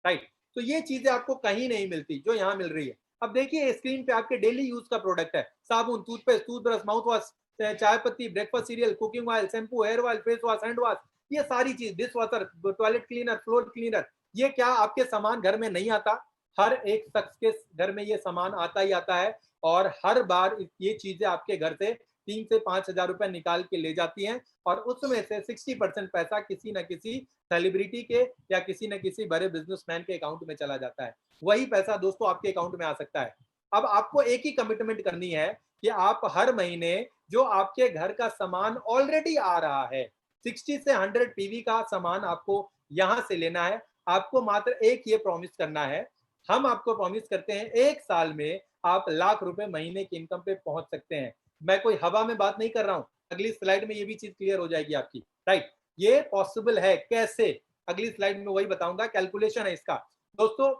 राइट। तो ये चीजें आपको कहीं नहीं मिलती जो यहाँ मिल रही है। अब देखिए स्क्रीन पे आपके डेली यूज का प्रोडक्ट है, साबुन, टूथपेस्ट, टूथब्रश, माउथ वॉश, चाय पत्ती, breakfast cereal, cooking oil, shampoo, hair oil, face wash, hand wash, ये सारी चीज, dish washer, toilet cleaner, floor cleaner, ये क्या आपके सामान घर में नहीं आता? हर एक शख्स के घर में ये सामान आता ही आता है, और हर बार ये चीजें आपके घर से 3 से 5 हजार रुपए निकाल के ले जाती हैं, और उसमें से 60% पैसा किसी न किसी सेलिब्रिटी के या किसी न किसी बड़े बिजनेसमैन के अकाउंट में चला जाता है। वही पैसा दोस्तों आपके अकाउंट में आ सकता है। अब आपको एक ही कमिटमेंट करनी है कि आप हर महीने जो आपके घर का सामान ऑलरेडी आ रहा है, 60 से 100 पीवी का सामान आपको यहां से लेना है। आपको मात्र एक ये प्रॉमिस करना है, हम आपको प्रॉमिस करते हैं 1 साल में आप लाख रुपए महीने की इनकम पे पहुंच सकते हैं। मैं कोई हवा में बात नहीं कर रहा हूं, अगली स्लाइड में ये भी चीज क्लियर हो जाएगी आपकी, राइट। ये पॉसिबल है कैसे, अगली स्लाइड में वही बताऊंगा, कैलकुलेशन है इसका। दोस्तों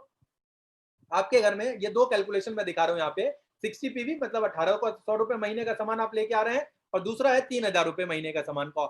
आपके घर में ये 2 कैलकुलेशन मैं दिखा रहा हूं यहाँ पे, 60 पीवी मतलब 1800 रुपए महीने का सामान आप लेके आ रहे हैं, और दूसरा है 3000 रुपए महीने का सामान का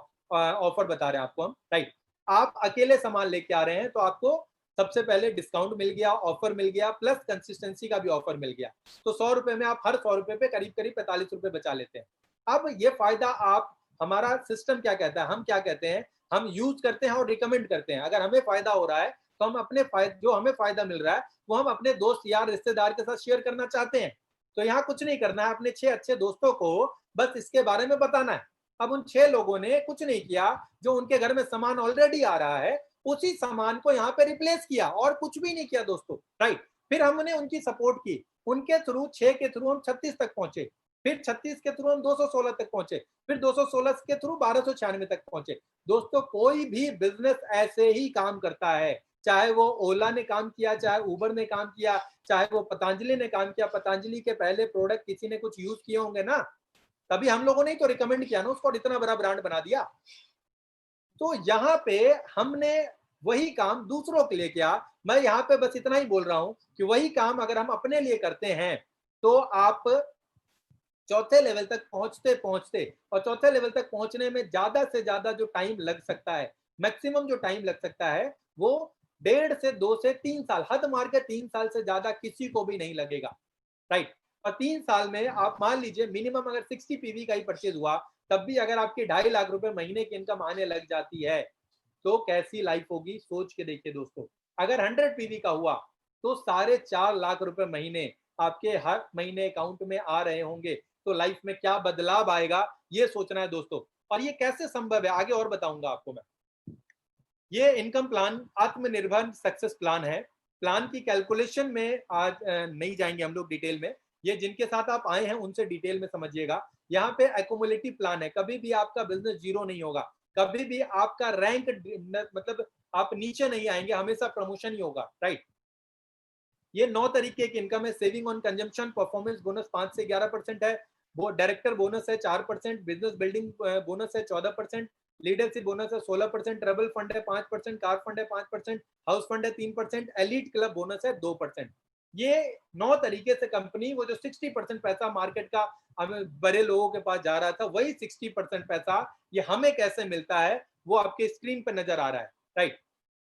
ऑफर बता रहे हैं आपको हम, राइट। आप अकेले सामान लेके आ रहे हैं तो आपको सबसे पहले डिस्काउंट मिल गया, ऑफर मिल गया, प्लस कंसिस्टेंसी का भी ऑफर मिल गया। तो 100 रुपए में आप हर 100 रुपए पे करीब करीब 45 रुपए बचा लेते हैं। अब ये फायदा आप, हमारा सिस्टम क्या कहता है, हम क्या कहते हैं, हम यूज करते हैं और रिकमेंड करते हैं। अगर हमें फायदा हो रहा है तो हम अपने जो हमें फायदा मिल रहा है वो हम अपने दोस्त यार रिश्तेदार के साथ शेयर करना चाहते हैं। तो यहाँ कुछ नहीं करना है, अपने 6 अच्छे दोस्तों को बस इसके बारे में बताना है। अब उन 6 लोगों ने कुछ नहीं किया, जो उनके घर में सामान ऑलरेडी आ रहा है उसी सामान को यहाँ पे रिप्लेस किया, और कुछ भी नहीं किया दोस्तों, राइट। फिर हमने उनकी सपोर्ट की, उनके थ्रू 6 के थ्रू हम 36 तक पहुंचे, फिर 36 के थ्रू हम 216 तक पहुंचे, फिर 216 के थ्रू 1296 तक पहुंचे। दोस्तों कोई भी बिजनेस ऐसे ही काम करता है, चाहे वो ओला ने काम किया, चाहे उबर ने काम किया, चाहे वो पतंजलि ने काम किया। पतंजलि के पहले प्रोडक्ट किसी ने कुछ यूज किए होंगे ना, तभी हम लोगों ने तो रिकमेंड किया ना उसको, इतना बड़ा ब्रांड बना दिया। तो यहाँ पे हमने वही काम दूसरों के लिए किया। मैं यहाँ पे बस इतना ही बोल रहा हूं कि वही काम अगर हम अपने लिए करते हैं तो आप चौथे लेवल तक पहुंचते पहुंचते, और चौथे लेवल तक पहुंचने में ज्यादा से ज्यादा जो टाइम लग सकता है, मैक्सिमम जो टाइम लग सकता है वो 1.5 से 2 से 3 साल, हद मार के 3 साल से ज्यादा किसी को भी नहीं लगेगा, राइट। और 3 साल में आप मान लीजिए मिनिमम अगर 60 पीवी का ही परचेज हुआ, तब भी अगर आपकी 2.5 लाख रुपए महीने की इनकम आने लग जाती है तो कैसी लाइफ होगी, सोच के देखिए दोस्तों। अगर 100 पीवी का हुआ तो 4.5 लाख रुपए महीने आपके हर महीने अकाउंट में आ रहे होंगे, तो लाइफ में क्या बदलाव आएगा ये सोचना है दोस्तों। और ये कैसे संभव है आगे और बताऊंगा आपको मैं। ये इनकम प्लान आत्मनिर्भर सक्सेस प्लान है। प्लान की कैलकुलेशन में आज नहीं जाएंगे हम लोग डिटेल में, ये जिनके साथ आप आए हैं उनसे डिटेल में समझिएगा। यहाँ पे एक्यूमुलेटिव प्लान है, कभी भी आपका बिजनेस जीरो नहीं होगा, कभी भी आपका रैंक मतलब आप नीचे नहीं आएंगे, हमेशा प्रमोशन ही होगा, राइट। ये 9 तरीके की इनकम है। Saving on consumption, performance bonus 5 से 11% है, वो डायरेक्टर बोनस है 4%, बिजनेस बिल्डिंग बोनस है 14%, लीडरशिप बोनस है 16%, ट्रेवल फंड है 5%, कार फंड है 5%, हाउस फंड है 3%, एलिट क्लब बोनस है 2%। ये 9 तरीके से कंपनी, वो जो 60% पैसा मार्केट का हमें बड़े लोगों के पास जा रहा था, वही 60% पैसा ये हमें कैसे मिलता है वो आपके स्क्रीन पर नजर आ रहा है, राइट।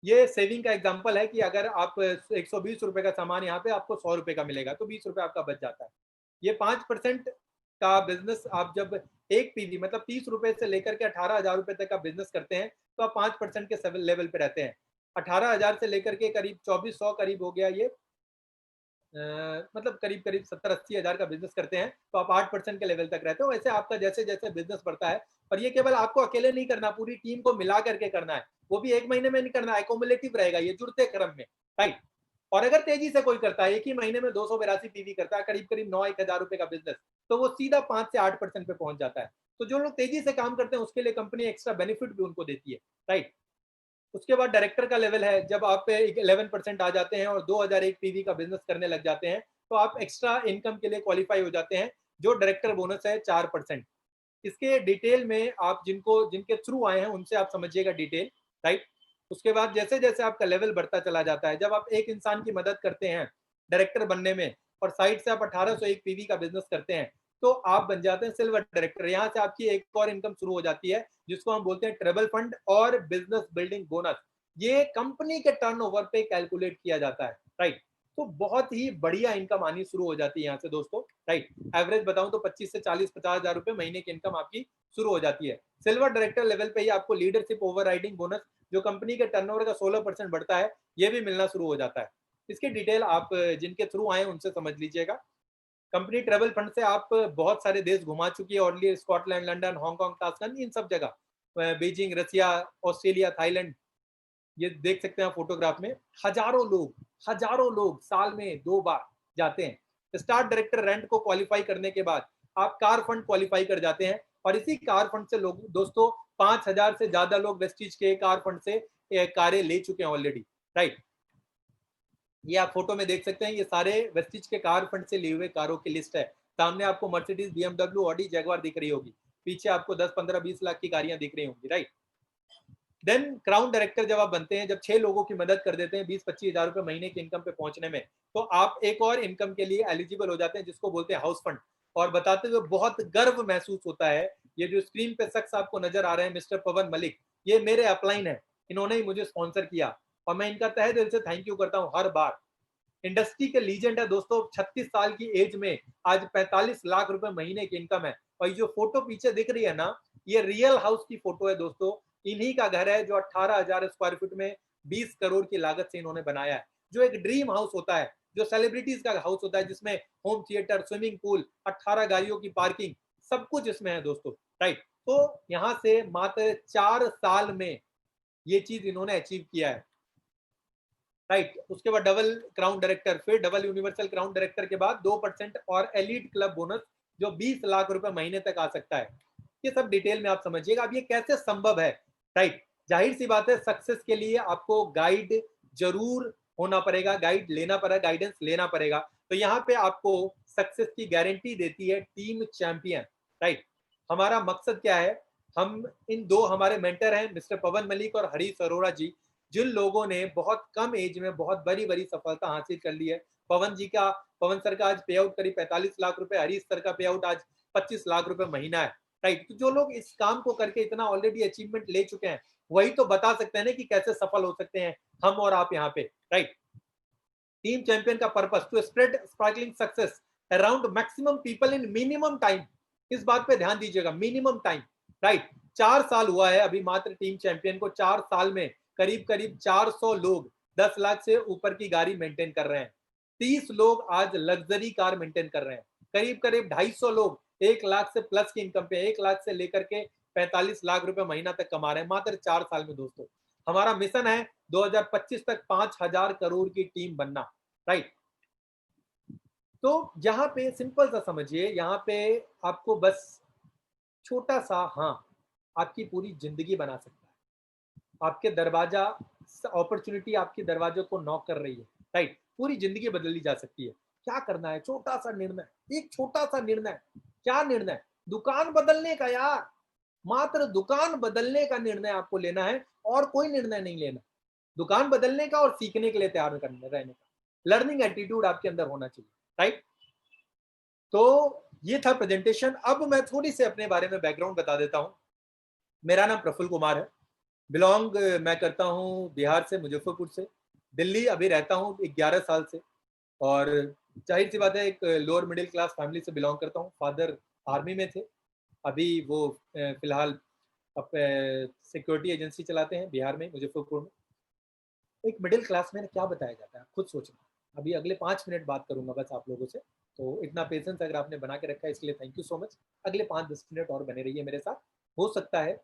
ये सेविंग का एग्जांपल है कि अगर आप 120 रुपए का सामान यहाँ पे आपको 100 रुपए का मिलेगा तो 20 रुपए आपका बच जाता है। ये 5% का बिजनेस आप जब एक पीवी मतलब 30 रुपए से लेकर के 18,000 रुपए तक का बिजनेस करते हैं तो आप 5% के लेवल पे रहते हैं। 18,000 से लेकर के करीब 2400 करीब हो गया ये, मतलब करीब करीब 70-80 हजार का बिजनेस करते हैं तो आप 8% के लेवल तक रहते हो। वैसे आपका जैसे जैसे बिजनेस बढ़ता है, और ये केवल आपको अकेले नहीं करना, पूरी टीम को मिला करके करना है, वो भी एक महीने में नहीं करना, एक्यूमुलेटिव रहेगा ये, जुड़ते क्रम में, राइट। और अगर तेजी से कोई करता है, एक ही महीने में 282 पीवी करता है, करीब करीब 9-1 हजार रुपए का बिजनेस, तो वो सीधा 5 से 8% पे पहुंच जाता है। तो जो लोग तेजी से काम करते हैं उसके लिए कंपनी एक्स्ट्रा बेनिफिट भी उनको देती है, राइट। उसके बाद डायरेक्टर का लेवल है, जब आप पे 11% आ जाते हैं और 2001 पीवी का बिजनेस करने लग जाते हैं तो आप एक्स्ट्रा इनकम के लिए क्वालिफाई हो जाते हैं, जो डायरेक्टर बोनस है 4%। इसके डिटेल में आप जिनके थ्रू आए हैं उनसे आप समझिएगा डिटेल, राइट। उसके बाद जैसे जैसे आपका लेवल बढ़ता चला जाता है, जब आप एक इंसान की मदद करते हैं डायरेक्टर बनने में और साइड से आप 1801 पीवी का बिजनेस करते हैं तो आप बन जाते हैं सिल्वर डायरेक्टर। यहाँ से आपकी एक और इनकम शुरू हो जाती है जिसको हम बोलते हैं ट्रेवल फंड और बिजनेस बिल्डिंग बोनस। ये कंपनी के टर्नओवर पे कैलकुलेट किया जाता है, राइट। तो बहुत ही बढ़िया इनकम आनी शुरू हो जाती है यहाँ से दोस्तों, राइट। एवरेज बताऊं तो 25 से 40-50 हज़ार रुपए महीने की इनकम आपकी शुरू हो जाती है। सिल्वर डायरेक्टर लेवल पे ही आपको लीडरशिप ओवरराइडिंग बोनस, जो कंपनी के टर्नओवर का 16% बढ़ता है, ये भी मिलना शुरू हो जाता है। इसकी डिटेल आप जिनके थ्रू आए उनसे समझ लीजिएगा। कंपनी ट्रेवल फंड से आप बहुत सारे देश घुमा चुकी है already, Scotland, London, Hong Kong, Tashkent, इन सब जगह, बीजिंग, रसिया, ऑस्ट्रेलिया, थाईलैंड, ये देख सकते हैं फोटोग्राफ में। हजारों लोग साल में 2 बार जाते हैं। स्टार डायरेक्टर रैंक को क्वालिफाई करने के बाद आप कार फंड क्वालिफाई कर जाते हैं, और इसी कार फंड से लोग दोस्तों 5,000 से ज्यादा लोग वेस्टिज के कार फंड से कारें ले चुके हैं ऑलरेडी, राइट। ये आप फोटो में देख सकते हैं, ये सारे वेस्टिज के कार फंड से लिए हुए कारों की लिस्ट है। सामने आपको मर्सिडीज, बीएमडब्ल्यू, ऑडी, जैगवार दिख रही होगी, पीछे आपको 10, 15, 20 लाख की गाड़ियां दिख रही होंगी, राइट। देन क्राउन डायरेक्टर जब आप बनते हैं, जब 6 लोगों की मदद कर देते हैं 20-25 हज़ार रुपए महीने की इनकम पे पहुंचने में, तो आप एक और इनकम के लिए एलिजिबल हो जाते हैं, जिसको बोलते हैं हाउस फंड। और बताते हुए बहुत गर्व महसूस होता है, ये जो स्क्रीन पे शख्स आपको नजर आ रहे हैं, मिस्टर पवन मलिक, ये मेरे अपलाइन है, इन्होंने ही मुझे स्पॉन्सर किया, और मैं इनका तहे दिल से थैंक यू करता हूँ हर बार। इंडस्ट्री के लीजेंड है दोस्तों, 36 साल की एज में आज 45 लाख रुपए महीने की इनकम है। और ये जो फोटो पीछे दिख रही है ना, ये रियल हाउस की फोटो है दोस्तों, इन्हीं का घर है जो 18,000 स्क्वायर फीट में 20 करोड़ की लागत से इन्होंने बनाया है, जो एक ड्रीम हाउस होता है, जो सेलिब्रिटीज का हाउस होता है, जिसमें होम थिएटर, स्विमिंग पूल, 18 गाड़ियों की पार्किंग, सब कुछ इसमें है दोस्तों, राइट। तो यहाँ से मात्र 4 साल में ये चीज इन्होंने अचीव किया है, राइट। उसके बाद डबल क्राउन डायरेक्टर, फिर डबल यूनिवर्सल क्राउन डायरेक्टर के बाद 2% और एलीट क्लब बोनस, जो 20 लाख रुपए महीने तक आ सकता है। ये सब डिटेल में आप समझिएगा। अब ये कैसे संभव है, राइट। जाहिर सी बात है, सक्सेस के लिए आपको गाइड जरूर होना पड़ेगा, गाइड लेना पड़ेगा, गाइडेंस लेना पड़ेगा। तो यहाँ पे आपको सक्सेस की गारंटी देती है टीम चैंपियन, राइट। हमारा मकसद क्या है, हम इन दो हमारे मेंटर हैं, मिस्टर पवन मलिक और हरीश अरोड़ा जी, जिन लोगों ने बहुत कम एज में बहुत बड़ी बड़ी सफलता हासिल कर ली है। पवन सर का आज पे आउट करीब 45 लाख रुपए, हरीश सर का पे आउट आज 25 लाख रुपए महीना है, राइट। तो जो लोग इस काम को करके इतना ऑलरेडी अचीवमेंट ले चुके हैं, वही तो बता सकते हैं ना कि कैसे सफल हो सकते हैं हम और आप यहाँ पे, राइट। टीम चैंपियन का purpose to spread sparkling success around maximum people in minimum time. इस बात पे ध्यान दीजिएगा, मिनिमम टाइम, राइट। 4 साल हुआ है अभी मात्र टीम चैंपियन को, 4 साल में करीब करीब 400 लोग 10 लाख से ऊपर की गाड़ी मेंटेन कर रहे हैं, 30 लोग आज लग्जरी कार मेंटेन कर रहे हैं, करीब करीब 250 लोग 1 लाख से प्लस की इनकम पे, 1 लाख से लेकर के 45 लाख रुपए महीना तक कमा रहे हैं मात्र 4 साल में दोस्तों। हमारा मिशन है 2025 तक 5,000 करोड़ की टीम बनना, राइट। तो यहाँ पे सिंपल सा समझिए, यहाँ पे आपको बस छोटा सा हाँ आपकी पूरी जिंदगी बना सकता है। आपके दरवाजा, अपॉर्चुनिटी आपके दरवाजे को नॉक कर रही है, राइट। पूरी जिंदगी बदली जा सकती है। क्या करना है, छोटा सा निर्णय, एक छोटा सा निर्णय। क्या निर्णय? दुकान बदलने का यार, मात्र दुकान बदलने का निर्णय आपको लेना है, और कोई निर्णय नहीं लेना। दुकान बदलने का और सीखने के लिए तैयार रहने का लर्निंग एटीट्यूड आपके अंदर होना चाहिए, राइट। तो ये था प्रेजेंटेशन। अब मैं थोड़ी से अपने बारे में बैकग्राउंड बता देता हूँ। मेरा नाम प्रफुल्ल कुमार है, बिलोंग मैं करता हूँ बिहार से, मुजफ्फरपुर से। दिल्ली अभी रहता हूँ 11 साल से, और जाहिर सी बात है एक लोअर मिडिल क्लास फैमिली से बिलोंग करता हूँ। फादर आर्मी में थे, अभी वो फिलहाल सिक्योरिटी एजेंसी चलाते हैं बिहार में, मुजफ्फरपुर में। एक मिडिल क्लास में क्या बताया जाता है, खुद सोचना। अभी अगले 5 मिनट बात करूंगा बस आप लोगों से, तो इतना पेशेंस अगर आपने बना के रखा है, इसलिए थैंक यू सो मच। अगले 5-10 मिनट और बने रहिए मेरे साथ, हो सकता है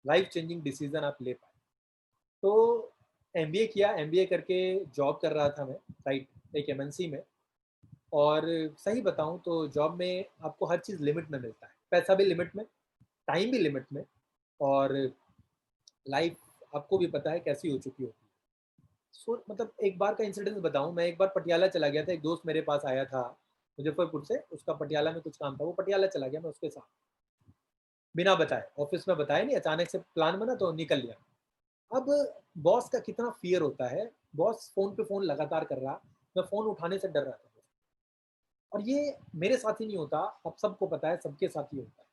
लाइफ चेंजिंग डिसीजन आप ले पाए। तो एमबीए किया, एमबीए करके जॉब कर रहा था मैं, राइट, एक एमएनसी में। और सही बताऊं तो जॉब में आपको हर चीज़ लिमिट में मिलता है, पैसा भी लिमिट में, टाइम भी लिमिट में, और लाइफ आपको भी पता है कैसी हो चुकी होती है। मतलब एक बार का इंसिडेंस बताऊं, मैं एक बार पटियाला चला गया था, एक दोस्त मेरे पास आया था मुजफ्फरपुर से, उसका पटियाला में कुछ काम था, वो पटियाला चला गया, मैं उसके साथ बिना बताए, ऑफिस में बताया नहीं, अचानक से प्लान बना तो निकल गया। अब बॉस का कितना फियर होता है, बॉस फोन पे फोन लगातार कर रहा, मैं फोन उठाने से डर रहा था। और ये मेरे साथ ही नहीं होता, अब सबको पता है, सबके साथ ही होता है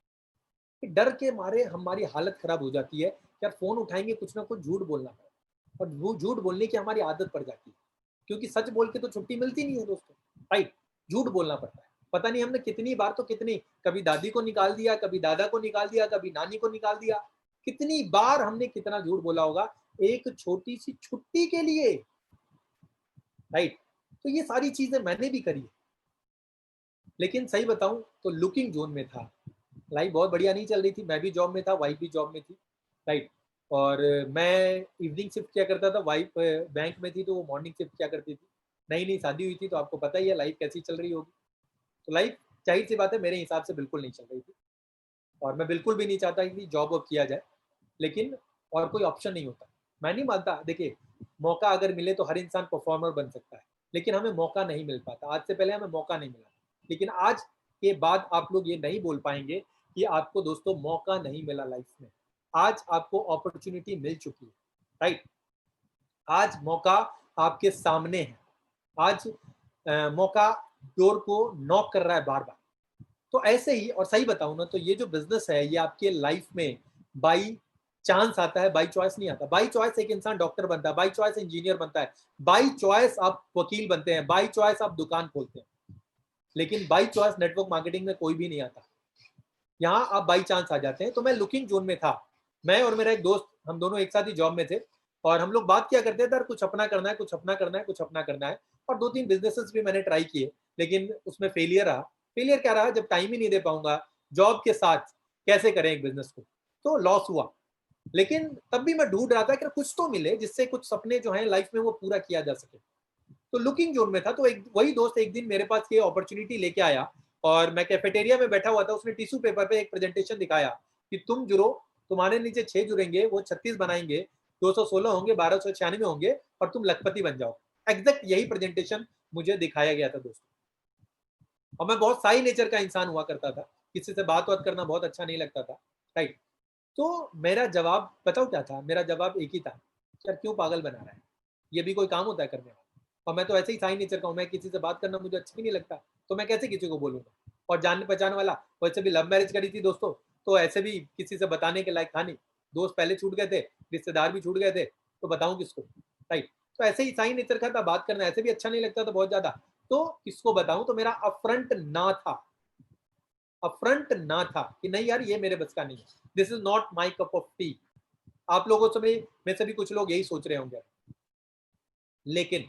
कि डर के मारे हमारी हालत खराब हो जाती है, क्या फोन उठाएंगे कुछ ना कुछ झूठ बोलना पड़े, और वो झूठ बोलने की हमारी आदत पड़ जाती है। क्योंकि सच बोल के तो छुट्टी मिलती नहीं है दोस्तों, राइट? झूठ बोलना पड़ता है। पता नहीं हमने कितनी बार, तो कितनी, कभी दादी को निकाल दिया, कभी दादा को निकाल दिया, कभी नानी को निकाल दिया, कितनी बार हमने कितना झूठ बोला होगा एक छोटी सी छुट्टी के लिए, राइट? तो ये सारी चीजें मैंने भी करी है। लेकिन सही बताऊं तो लुकिंग जोन में था, लाइफ बहुत बढ़िया नहीं चल रही थी, मैं भी जॉब में था, वाइफ भी जॉब में थी, राइट? और मैं इवनिंग शिफ्ट किया करता था, वाइफ बैंक में थी तो वो मॉर्निंग शिफ्ट किया करती थी। नई नई शादी हुई थी तो आपको पता ही है लाइफ कैसी चल रही होगी। तो लाइफ जाहिर सी बात है मेरे हिसाब से बिल्कुल नहीं चल रही थी, और मैं बिल्कुल भी नहीं चाहता कि जॉब वॉब किया जाए, लेकिन और कोई ऑप्शन नहीं होता। मैं नहीं मानता, देखिए मौका अगर मिले तो हर इंसान परफॉर्मर बन सकता है, लेकिन हमें मौका नहीं मिल पाता। आज से पहले हमें मौका नहीं मिला, लेकिन आज के बाद आप लोग ये नहीं बोल पाएंगे कि आपको दोस्तों मौका नहीं मिला लाइफ में। आज आपको अपॉर्चुनिटी मिल चुकी है, राइट? आज मौका आपके सामने है, आज मौका डोर को नॉक कर रहा है बार बार। तो ऐसे ही, और सही बताऊं ना तो ये जो बिजनेस है ये आपके लाइफ में बाई चांस आता है, बाई चॉइस नहीं आता। बाई चॉइस एक इंसान डॉक्टर बनता है, बाई चॉइस इंजीनियर बनता है, बाई चॉइस आप वकील बनते हैं, बाई चॉइस आप दुकान खोलते हैं, लेकिन बाई चॉइस नेटवर्क मार्केटिंग में कोई भी नहीं आता। यहाँ आप बाई चांस आ जाते हैं। तो मैं लुकिंग जोन में था, मैं और मेरा एक दोस्त, हम दोनों एक साथ ही जॉब में थे, और हम लोग बात किया करते थे कुछ अपना करना है, कुछ अपना करना है, कुछ अपना करना है। और 2-3 बिजनेसेस भी मैंने ट्राई किए, लेकिन उसमें फेलियर रहा। फेलियर क्या रहा, जब टाइम ही नहीं दे पाऊंगा जॉब के साथ कैसे करें एक बिजनेस को, तो लॉस हुआ। लेकिन तब भी मैं ढूंढ रहा था कि कुछ तो मिले जिससे कुछ सपने जो हैं लाइफ में वो पूरा किया जा सके। तो लुकिंग जोन में था, तो एक वही दोस्त एक दिन मेरे पास ये अपॉर्चुनिटी लेके आया, और मैं कैफेटेरिया में बैठा हुआ था, उसने टिश्यू पेपर पे एक प्रेजेंटेशन दिखाया कि तुम जुड़ो, तुम्हारे नीचे 6 जुड़ेंगे, वो 36 बनाएंगे, 216 होंगे, 1296 होंगे, और तुम लखपति बन जाओ। एग्जैक्ट यही प्रेजेंटेशन मुझे दिखाया गया था दोस्तों। और मैं बहुत साई नेचर का इंसान हुआ करता था, किसी से बात करना बहुत अच्छा नहीं लगता था, राइट? तो मेरा जवाब बताओ क्या था, मेरा जवाब एक ही था, यार क्यों पागल बना रहा है, ये भी कोई काम होता है करने वाला? और मैं तो ऐसे ही साई नेचर का हूँ, मैं किसी से बात करना मुझे अच्छा ही नहीं लगता, तो मैं कैसे किसी को बोलूंगा? और जानने पहचान वाला, वैसे भी लव मैरिज करी थी दोस्तों, तो ऐसे भी किसी से बताने के लायक था नहीं। दोस्त पहले छूट गए थे, रिश्तेदार भी छूट गए थे, तो बताऊं किसको, राइट? तो ऐसे ही साई नेचर का था, बात करना ऐसे भी अच्छा नहीं लगता था बहुत ज्यादा, तो किसको बताऊं? तो मेरा अपफ्रंट ना था, अपफ्रंट ना था कि नहीं यार ये मेरे बस का नहीं है, this is not my cup of T. आप लोगों से भी, में से भी कुछ लोग यही सोच रहे होंगे। लेकिन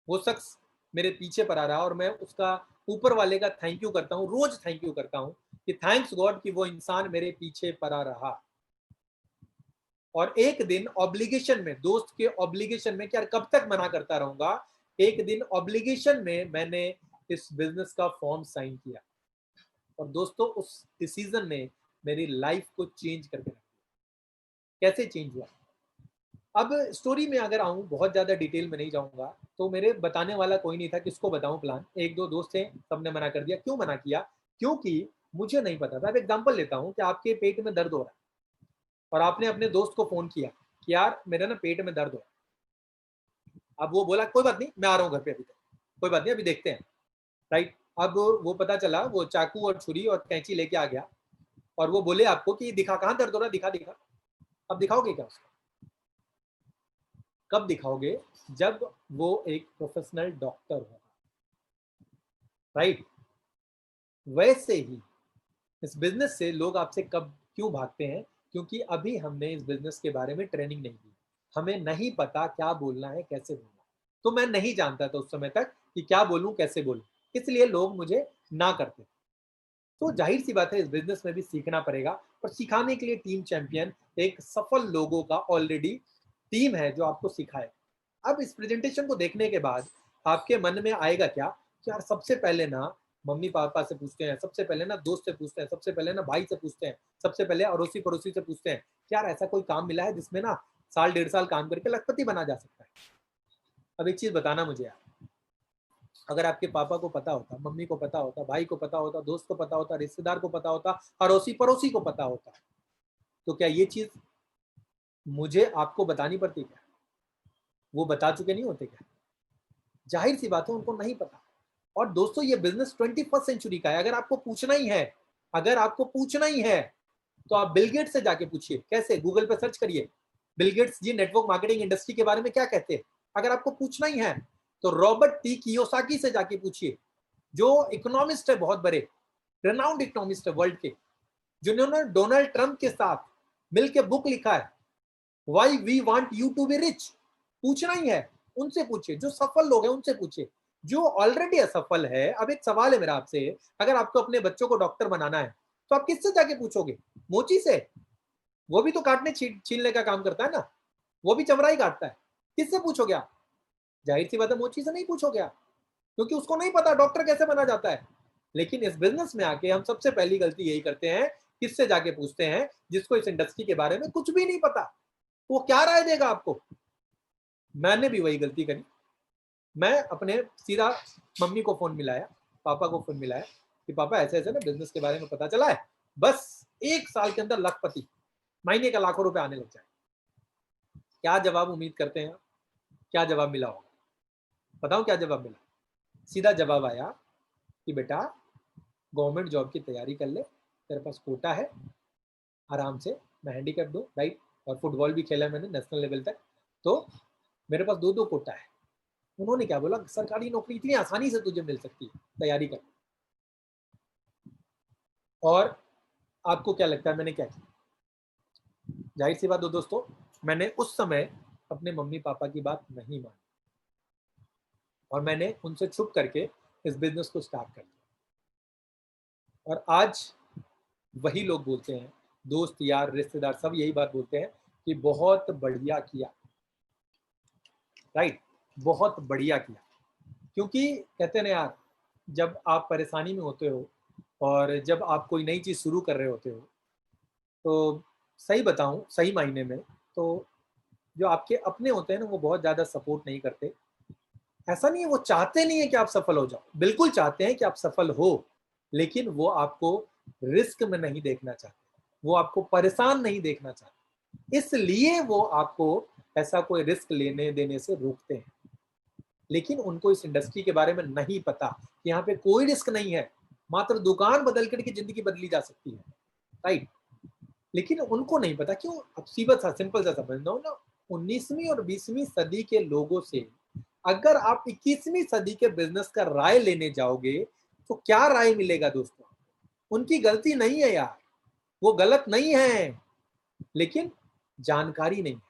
वो शख्स मेरे पीछे पड़ा रहा, और मैं उसका ऊपर वाले का थैंक यू करता हूँ, रोज थैंक यू करता हूँ कि थैंक्स गॉड कि वो इंसान मेरे पीछे पड़ा रहा। और एक दिन ऑब्लिगेशन में, दोस्त के ऑब्लिगेशन में, क्या कब तक मना करता रहूंगा, एक दिन ऑब्लिगेशन में मैंने इस बिजनेस का फॉर्म साइन किया, और दोस्तों उस डिसीजन ने मेरी लाइफ को चेंज करके रख दिया। कैसे चेंज हुआ, अब स्टोरी में अगर आऊँ, बहुत ज़्यादा डिटेल में नहीं जाऊँगा, तो मेरे बताने वाला कोई नहीं था, किसको बताऊँ प्लान। एक दो दोस्त थे, सबने मना कर दिया। क्यों मना किया? क्योंकि मुझे नहीं पता था। अब एग्जांपल लेता हूँ कि आपके पेट में दर्द हो रहा है, और आपने अपने दोस्त को फ़ोन किया कि यार मेरा ना पेट में दर्द हो रहा है। अब वो बोला कोई बात नहीं, मैं आ रहा हूँ घर पे, अभी तक कोई बात नहीं, अभी देखते हैं, राइट? अब वो पता चला वो चाकू और छुरी और कैंची लेके आ गया, और वो बोले आपको कि दिखा, कहाँ दर्द हो रहा है, दिखा दिखा। अब दिखाओगे क्या उसको? कब दिखाओगे? जब वो एक प्रोफेशनल डॉक्टर होगा, राइट? वैसे ही इस बिजनेस से लोग आपसे कब क्यों भागते हैं? क्योंकि अभी हमने इस बिजनेस के बारे में ट्रेनिंग नहीं दी, हमें नहीं पता क्या बोलना है, कैसे बोलना है। तो मैं नहीं जानता था उस समय तक कि क्या बोलूं, कैसे बोलूं, इसलिए लोग मुझे ना करते। तो जाहिर सी बात है इस बिजनेस में भी सीखना पड़ेगा, और सिखाने के लिए टीम चैंपियन, एक सफल लोगों का ऑलरेडी टीम है जो आपको सिखाए। अब इस प्रेजेंटेशन को देखने के बाद आपके मन में आएगा क्या कि यार सबसे पहले ना मम्मी पापा से पूछते हैं, सबसे पहले ना दोस्त से पूछते हैं, सबसे पहले ना भाई से पूछते हैं, सबसे पहले अड़ोसी पड़ोसी से पूछते हैं कि यार ऐसा कोई काम मिला है जिसमें ना साल 1.5 साल काम करके लखपति बना जा सकता है। अब एक चीज बताना मुझे यार, अगर आपके पापा को पता होता, मम्मी को पता होता, भाई को पता होता, दोस्त को पता होता, रिश्तेदार को पता होता, अड़ोसी पड़ोसी को पता होता, तो क्या ये चीज मुझे आपको बतानी पड़ती क्या? वो बता चुके नहीं होते क्या? जाहिर सी बात है उनको नहीं पता। और दोस्तों ये बिजनेस 21st सेंचुरी का है। अगर आपको पूछना ही है, अगर आपको पूछना ही है, तो आप बिल गेट्स से जाके पूछिए। कैसे? गूगल पे सर्च करिए, Bill Gates G network marketing industry के बारे में क्या कहते हैं। अगर आपको पूछना ही है, तो रॉबर्ट टी कियोसाकी से जाके पूछिए, जो इकोनॉमिस्ट है, बहुत बड़े रेनाउंड इकोनॉमिस्ट है वर्ल्ड के, जिन्होंने डोनाल्ड ट्रंप के साथ मिलकर बुक लिखा है why we want you to be rich. पूछना ही है, उनसे पूछिए, जो सफल लोग हैं उनसे पूछिए, जो ऑलरेडी असफल है। अब एक सवाल है मेरा आपसे, अगर आपको अपने बच्चों को डॉक्टर बनाना है तो आप किससे जाके पूछोगे? मोची से? वो भी तो काटने छीलने का काम करता है ना, वो भी चमड़ा ही काटता है। किससे पूछोगे आप? जाहिर सी बात है, मोची से नहीं पूछोगे आप, क्योंकि उसको नहीं पता डॉक्टर कैसे बना जाता है। लेकिन इस बिजनेस में आके हम सबसे पहली गलती यही करते हैं, किससे जाके पूछते हैं? जिसको इस इंडस्ट्री के बारे में कुछ भी नहीं पता, वो क्या राय देगा आपको? मैंने भी वही गलती करी। मैं अपने सीधा मम्मी को फोन मिलाया, पापा को फोन मिलाया कि पापा ऐसे ऐसे ना बिजनेस के बारे में पता चला है, बस 1 साल के अंदर लखपति, महीने का लाखों रुपए आने लग जाए। क्या जवाब उम्मीद करते हैं? क्या जवाब मिला होगा? बताओ क्या जवाब मिला? सीधा जवाब आया कि बेटा गवर्नमेंट जॉब की तैयारी कर ले, तेरे पास कोटा है, आराम से मैं हैंडीकैप दूँ, राइट, और फुटबॉल भी खेला मैंने नेशनल लेवल तक, तो मेरे पास 2-2 कोटा है। उन्होंने क्या बोला? सरकारी नौकरी इतनी आसानी से तुझे मिल सकती है, तैयारी कर। और आपको क्या लगता है मैंने क्या किया? जाहिर सी बात हो दोस्तों, मैंने उस समय अपने मम्मी पापा की बात नहीं मानी और मैंने उनसे छुप करके इस बिजनेस को स्टार्ट कर दिया। और आज वही लोग बोलते हैं, दोस्त यार रिश्तेदार सब यही बात बोलते हैं कि बहुत बढ़िया किया, राइट, बहुत बढ़िया किया। क्योंकि कहते हैं ना यार, जब आप परेशानी में होते हो और जब आप कोई नई चीज़ शुरू कर रहे होते हो, तो सही बताऊं, सही मायने में तो जो आपके अपने होते हैं ना, वो बहुत ज़्यादा सपोर्ट नहीं करते। ऐसा नहीं है, वो चाहते नहीं है कि आप सफल हो जाओ, बिल्कुल चाहते हैं कि आप सफल हो, लेकिन वो आपको रिस्क में नहीं देखना चाहते, वो आपको परेशान नहीं देखना चाहते, इसलिए वो आपको ऐसा कोई रिस्क लेने देने से रोकते हैं। लेकिन उनको इस इंडस्ट्री के बारे में नहीं पता कि यहाँ पे कोई रिस्क नहीं है, मात्र दुकान बदल करके जिंदगी बदली जा सकती है, राइट। लेकिन उनको नहीं पता। क्यों? अब सीधा सा सिंपल सा समझना हो ना, 19वीं और 20वीं सदी के लोगों से अगर आप 21वीं सदी के बिजनेस का राय लेने जाओगे तो क्या राय मिलेगा दोस्तों? उनकी गलती नहीं है यार, वो गलत नहीं है, लेकिन जानकारी नहीं है।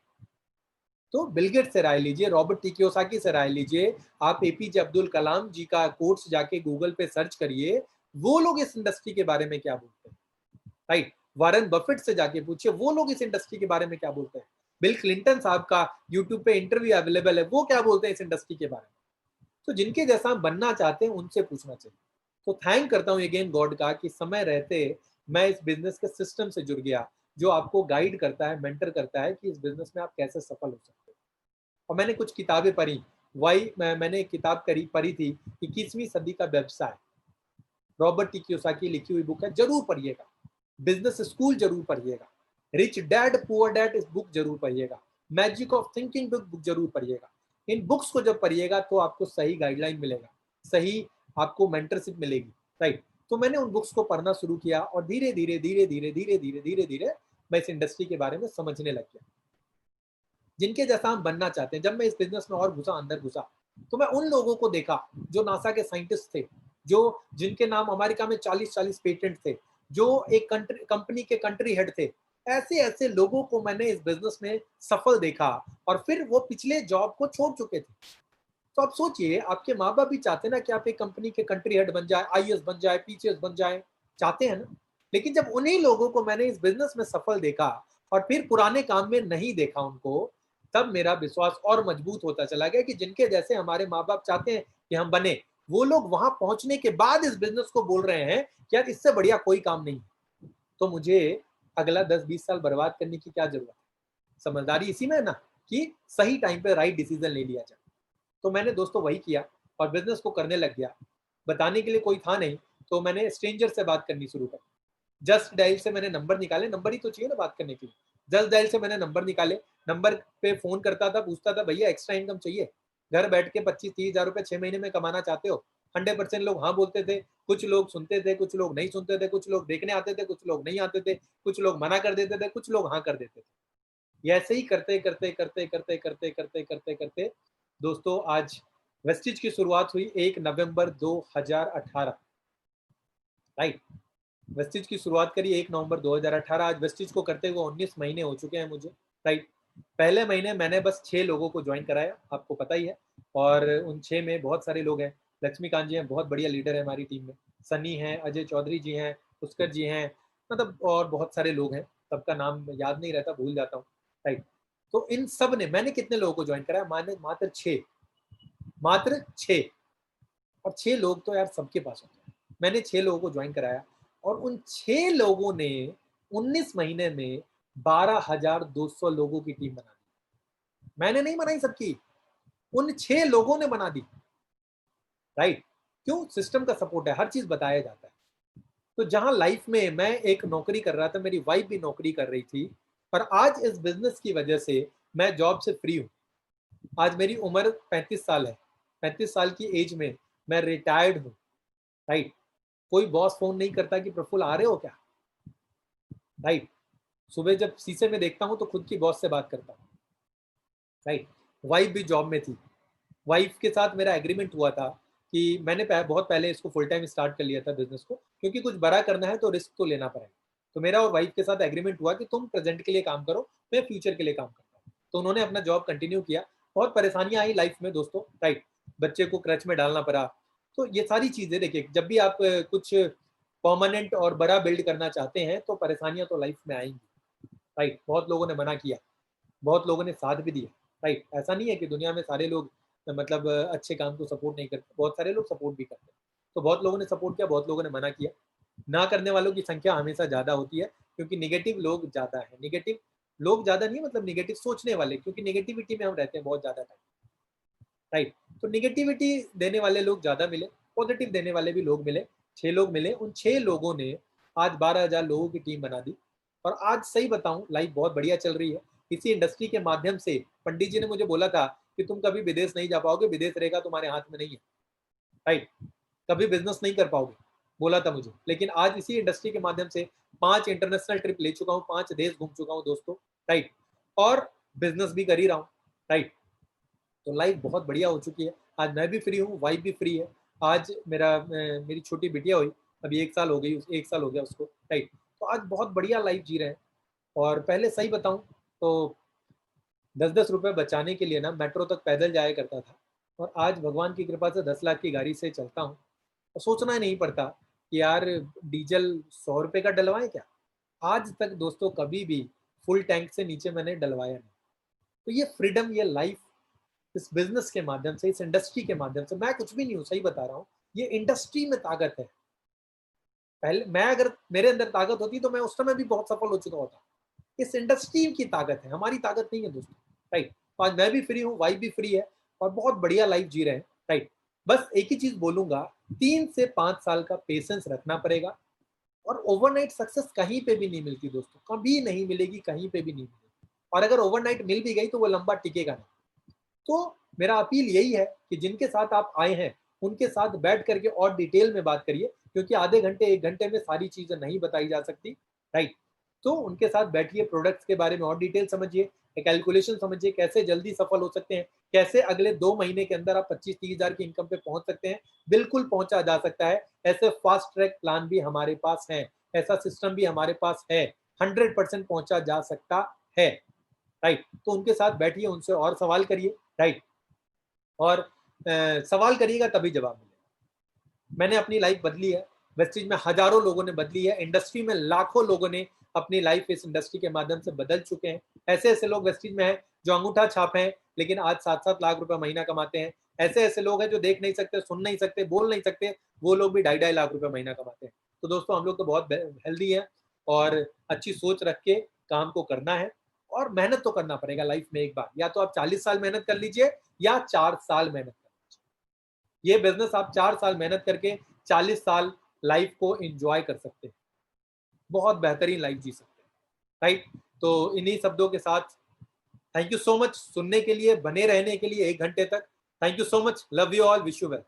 तो बिल गेट्स से राय लीजिए, रॉबर्ट टी कियोसाकी से राय लीजिए, आप एपीजे अब्दुल कलाम जी का कोट्स जाके गूगल पे सर्च करिए, वो लोग इस इंडस्ट्री के बारे में क्या बोलते हैं, राइट। वारेन बफेट से जाके पूछिए, वो लोग इस इंडस्ट्री के बारे में क्या बोलते हैं। बिल क्लिंटन साहब का यूट्यूब पे इंटरव्यू अवेलेबल है, वो क्या बोलते हैं इस इंडस्ट्री के बारे में। तो जिनके जैसा हम बनना चाहते हैं उनसे पूछना चाहिए। तो थैंक करता हूँ अगेन गॉड का कि समय रहते मैं इस बिजनेस के सिस्टम से जुड़ गया, जो आपको गाइड करता है, मेंटर करता है कि इस बिजनेस में आप कैसे सफल हो सकते हो। और मैंने कुछ किताबें पढ़ी, मैंने एक किताब पढ़ी थी 21वीं सदी का व्यवसाय, रॉबर्ट टी कियोसाकी लिखी हुई बुक है, जरूर पढ़िएगा। बिजनेस स्कूल जरूर पढ़िएगा, रिच डैड पुअर डैड इस बुक जरूर पढ़िएगा, मैजिक ऑफ थिंकिंग बुक जरूर पढ़िएगा। इन बुक्स को जब पढ़िएगा तो आपको सही गाइडलाइन मिलेगा, सही आपको मेंटरशिप मिलेगी, राइट। तो मैंने उन बुक्स को पढ़ना शुरू किया और धीरे धीरे धीरे धीरे धीरे धीरे धीरे धीरे मैं इस इंडस्ट्री के बारे में समझने लग गया, जिनके जैसा हम बनना चाहते हैं। जब मैं इस बिजनेस में और घुसा, अंदर घुसा, तो मैं उन लोगों को देखा जो नासा के साइंटिस्ट थे, जो जिनके नाम अमेरिका में 40-40 पेटेंट थे, जो एक कंपनी के कंट्री हेड थे। ऐसे ऐसे लोगों को मैंने इस बिजनेस में सफल देखा और फिर वो पिछले जॉब को छोड़ चुके थे। तो आप सोचिए, आपके माँ बाप भी चाहते ना कि आप एक कंपनी के कंट्री हेड बन जाए, आईएएस बन जाए, पीसीएस बन जाए, चाहते हैं ना। लेकिन जब उन्हीं लोगों को मैंने इस बिजनेस में सफल देखा और फिर पुराने काम में नहीं देखा उनको, तब मेरा विश्वास और मजबूत होता चला गया कि जिनके जैसे हमारे माँ बाप चाहते हैं कि हम बने, वो लोग वहां पहुंचने के बाद इस बिजनेस को बोल रहे हैं कि यार इससे बढ़िया कोई काम नहीं। तो मुझे अगला 10-20 साल बर्बाद करने की क्या जरूरत है? समझदारी इसी में है ना कि सही टाइम पे राइट डिसीजन ले लिया जाए। तो मैंने दोस्तों वही किया और बिजनेस को करने लग गया। बताने के लिए कोई था नहीं, तो मैंने स्ट्रेंजर से बात करनी शुरू कर। जस्ट डायल से मैंने नंबर निकाले, नंबर ही तो चाहिए ना बात करने के लिए। जस्ट डायल से मैंने नंबर निकाले, नंबर पे फोन करता था, पूछता था भैया एक्स्ट्रा इनकम चाहिए, घर बैठ के 25-30 हजार रुपए 6 महीने में कमाना चाहते हो? 100% लोग हाँ बोलते थे, कुछ लोग सुनते थे, कुछ लोग नहीं सुनते थे, कुछ लोग देखने आते थे, कुछ लोग नहीं आते थे, कुछ लोग मना कर देते थे, कुछ लोग हाँ कर देते थे। ऐसे ही करते करते करते करते करते करते करते करते दोस्तों आज वेस्टिज की शुरुआत हुई 1 नवंबर 2018, राइट। वेस्टिज की शुरुआत करी 1 नवंबर 2018। आज वेस्टिज को करते हुए 19 महीने हो चुके हैं मुझे, राइट। पहले महीने मैंने बस 6 लोगों को ज्वाइन कराया, आपको पता ही है, और उन 6 में बहुत सारे लोग हैं। लक्ष्मीकांत जी हैं, बहुत बढ़िया लीडर है हमारी टीम में, सनी हैं, अजय चौधरी जी हैं, पुष्कर जी हैं, मतलब और बहुत सारे लोग हैं, सबका नाम याद नहीं रहता, भूल जाता हूँ, राइट। तो इन सब ने, मैंने कितने लोगों को ज्वाइन कराया, मात्र 6, मात्र 6, और 6 लोग तो यार सबके पास होते हैं। मैंने 6 लोगों को ज्वाइन कराया और उन 6 लोगों ने 19 महीने में 12,200 लोगों की टीम बना दी। मैंने नहीं बनाई सबकी, उन 6 लोगों ने बना दी, राइट। क्यों? सिस्टम का सपोर्ट है, हर चीज बताया जाता है। तो जहां लाइफ में मैं एक नौकरी कर रहा था, मेरी वाइफ भी नौकरी कर रही थी, पर आज इस बिजनेस की वजह से मैं जॉब से फ्री हूँ। आज मेरी उम्र 35 साल है, 35 साल की एज में मैं रिटायर्ड हूँ, राइट। कोई बॉस फोन नहीं करता कि प्रफुल्ल आ रहे हो क्या, राइट। सुबह जब शीशे में देखता हूँ तो खुद की बॉस से बात करता हूँ, राइट। वाइफ भी जॉब में थी, वाइफ के साथ मेरा एग्रीमेंट हुआ था कि मैंने बहुत पहले इसको फुल टाइम स्टार्ट कर लिया था बिजनेस को, क्योंकि कुछ बड़ा करना है तो रिस्क तो लेना पड़ेगा। तो मेरा और वाइफ के साथ एग्रीमेंट हुआ कि तुम प्रेजेंट के लिए काम करो, मैं फ्यूचर के लिए काम करता हूँ। तो उन्होंने अपना जॉब कंटिन्यू किया। बहुत परेशानियां आई लाइफ में दोस्तों, राइट। बच्चे को क्रच में डालना पड़ा। तो ये सारी चीजें देखिए, जब भी आप कुछ परमानेंट और बड़ा बिल्ड करना चाहते हैं तो परेशानियां तो लाइफ में आएंगी, राइट। बहुत लोगों ने मना किया, बहुत लोगों ने साथ भी दिया, राइट। ऐसा नहीं है कि दुनिया में सारे लोग मतलब अच्छे काम को सपोर्ट नहीं करते, बहुत सारे लोग सपोर्ट भी करते हैं। तो बहुत लोगों ने सपोर्ट किया, बहुत लोगों ने मना किया। ना करने वालों की संख्या हमेशा ज़्यादा होती है, क्योंकि निगेटिव लोग ज़्यादा है। निगेटिव लोग ज़्यादा नहीं, मतलब निगेटिव सोचने वाले, क्योंकि निगेटिविटी में हम रहते हैं बहुत ज़्यादा टाइम, राइट। तो निगेटिविटी देने वाले लोग ज़्यादा मिले, पॉजिटिव देने वाले भी लोग मिले। 6 लोग मिले, उन 6 लोगों ने आज 12,000 लोगों की टीम बना दी। और आज सही बताऊं, लाइफ बहुत बढ़िया चल रही है। इसी इंडस्ट्री के माध्यम से पंडित जी ने मुझे बोला था कि तुम कभी विदेश नहीं जा पाओगे, विदेश रहेगा तुम्हारे हाथ में नहीं है, राइट। कभी बिजनेस नहीं कर पाओगे, बोला था मुझे। लेकिन आज इसी इंडस्ट्री के माध्यम से 5 इंटरनेशनल ट्रिप ले चुका हूँ, 5 देश घूम चुका हूँ दोस्तों, राइट। और बिजनेस भी कर ही रहा हूँ, राइट। तो लाइफ बहुत बढ़िया हो चुकी है। आज मैं भी फ्री हूँ, वाइफ भी फ्री है। आज मेरी छोटी बिटिया हुई, अभी 1 साल हो गई, 1 साल हो गया उसको, राइट। तो आज बहुत बढ़िया लाइफ जी रहे हैं। और पहले सही बताऊं तो 10-10 रुपए बचाने के लिए ना मेट्रो तक पैदल जाया करता था, और आज भगवान की कृपा से 10 लाख की गाड़ी से चलता हूँ। तो सोचना ही नहीं पड़ता कि यार डीजल 100 रुपए का डलवाएं क्या। आज तक दोस्तों कभी भी फुल टैंक से नीचे मैंने डलवाया नहीं। तो ये फ्रीडम, ये लाइफ, इस बिजनेस के माध्यम से, इस इंडस्ट्री के माध्यम से, मैं कुछ भी नहीं हूँ, सही बता रहा हूँ। ये इंडस्ट्री में ताकत है। पहले मैं, अगर मेरे अंदर ताकत होती तो मैं उस समय भी बहुत सफल हो चुका होता। इस इंडस्ट्री की ताकत है, हमारी ताकत नहीं है दोस्तों, राइट। आज मैं भी फ्री हूँ, वाइफ भी फ्री है, और बहुत बढ़िया लाइफ जी रहे हैं, राइट। बस एक ही चीज बोलूंगा, 3 से 5 साल का पेशेंस रखना पड़ेगा। और ओवरनाइट सक्सेस कहीं पे भी नहीं मिलती दोस्तों, कभी नहीं मिलेगी, कहीं पे भी नहीं मिलेगी। और अगर ओवरनाइट मिल भी गई तो वो लंबा टिकेगा नहीं। तो मेरा अपील यही है कि जिनके साथ आप आए हैं उनके साथ बैठ करके और डिटेल में बात करिए, क्योंकि आधे घंटे 1 घंटे में सारी चीजें नहीं बताई जा सकती, राइट। तो उनके साथ बैठिए, प्रोडक्ट्स के बारे में और डिटेल समझिए, कैलकुलेशन समझिए, कैसे जल्दी सफल हो सकते हैं, कैसे अगले 2 महीने के अंदर आप 25-30 हजार की इनकम पे पहुंच सकते हैं। बिल्कुल पहुंचा जा सकता है। ऐसे फास्ट ट्रैक प्लान भी हमारे पास है, ऐसा सिस्टम भी हमारे पास है, 100% पहुंचा जा सकता है, राइट। तो उनके साथ बैठिए, उनसे और सवाल करिए, राइट। और सवाल करिएगा तभी जवाब मिलेगा। मैंने अपनी लाइफ बदली है, वेस्टिज में हजारों लोगों ने बदली है, इंडस्ट्री में लाखों लोगों ने अपनी लाइफ इस इंडस्ट्री के माध्यम से बदल चुके हैं। ऐसे ऐसे लोग वेस्टिज में हैं जो अंगूठा छाप हैं, लेकिन आज 7-7 लाख रुपए महीना कमाते हैं। ऐसे ऐसे लोग हैं जो देख नहीं सकते, सुन नहीं सकते, बोल नहीं सकते, वो लोग भी 2.5-2.5 लाख रुपए महीना कमाते हैं। तो दोस्तों हम लोग तो बहुत हेल्दी हैं, और अच्छी सोच रख के काम को करना है। और मेहनत तो करना पड़ेगा लाइफ में एक बार, या तो आप 40 साल मेहनत कर लीजिए या 4 साल मेहनत कर लीजिए। ये बिजनेस आप 4 साल मेहनत करके 40 साल लाइफ को एंजॉय कर सकते हैं, बहुत बेहतरीन लाइफ जी सकते हैं, राइट। तो इन्हीं शब्दों के साथ थैंक यू सो मच सुनने के लिए, बने रहने के लिए 1 घंटे तक। Thank you so much, love you all, wish you well.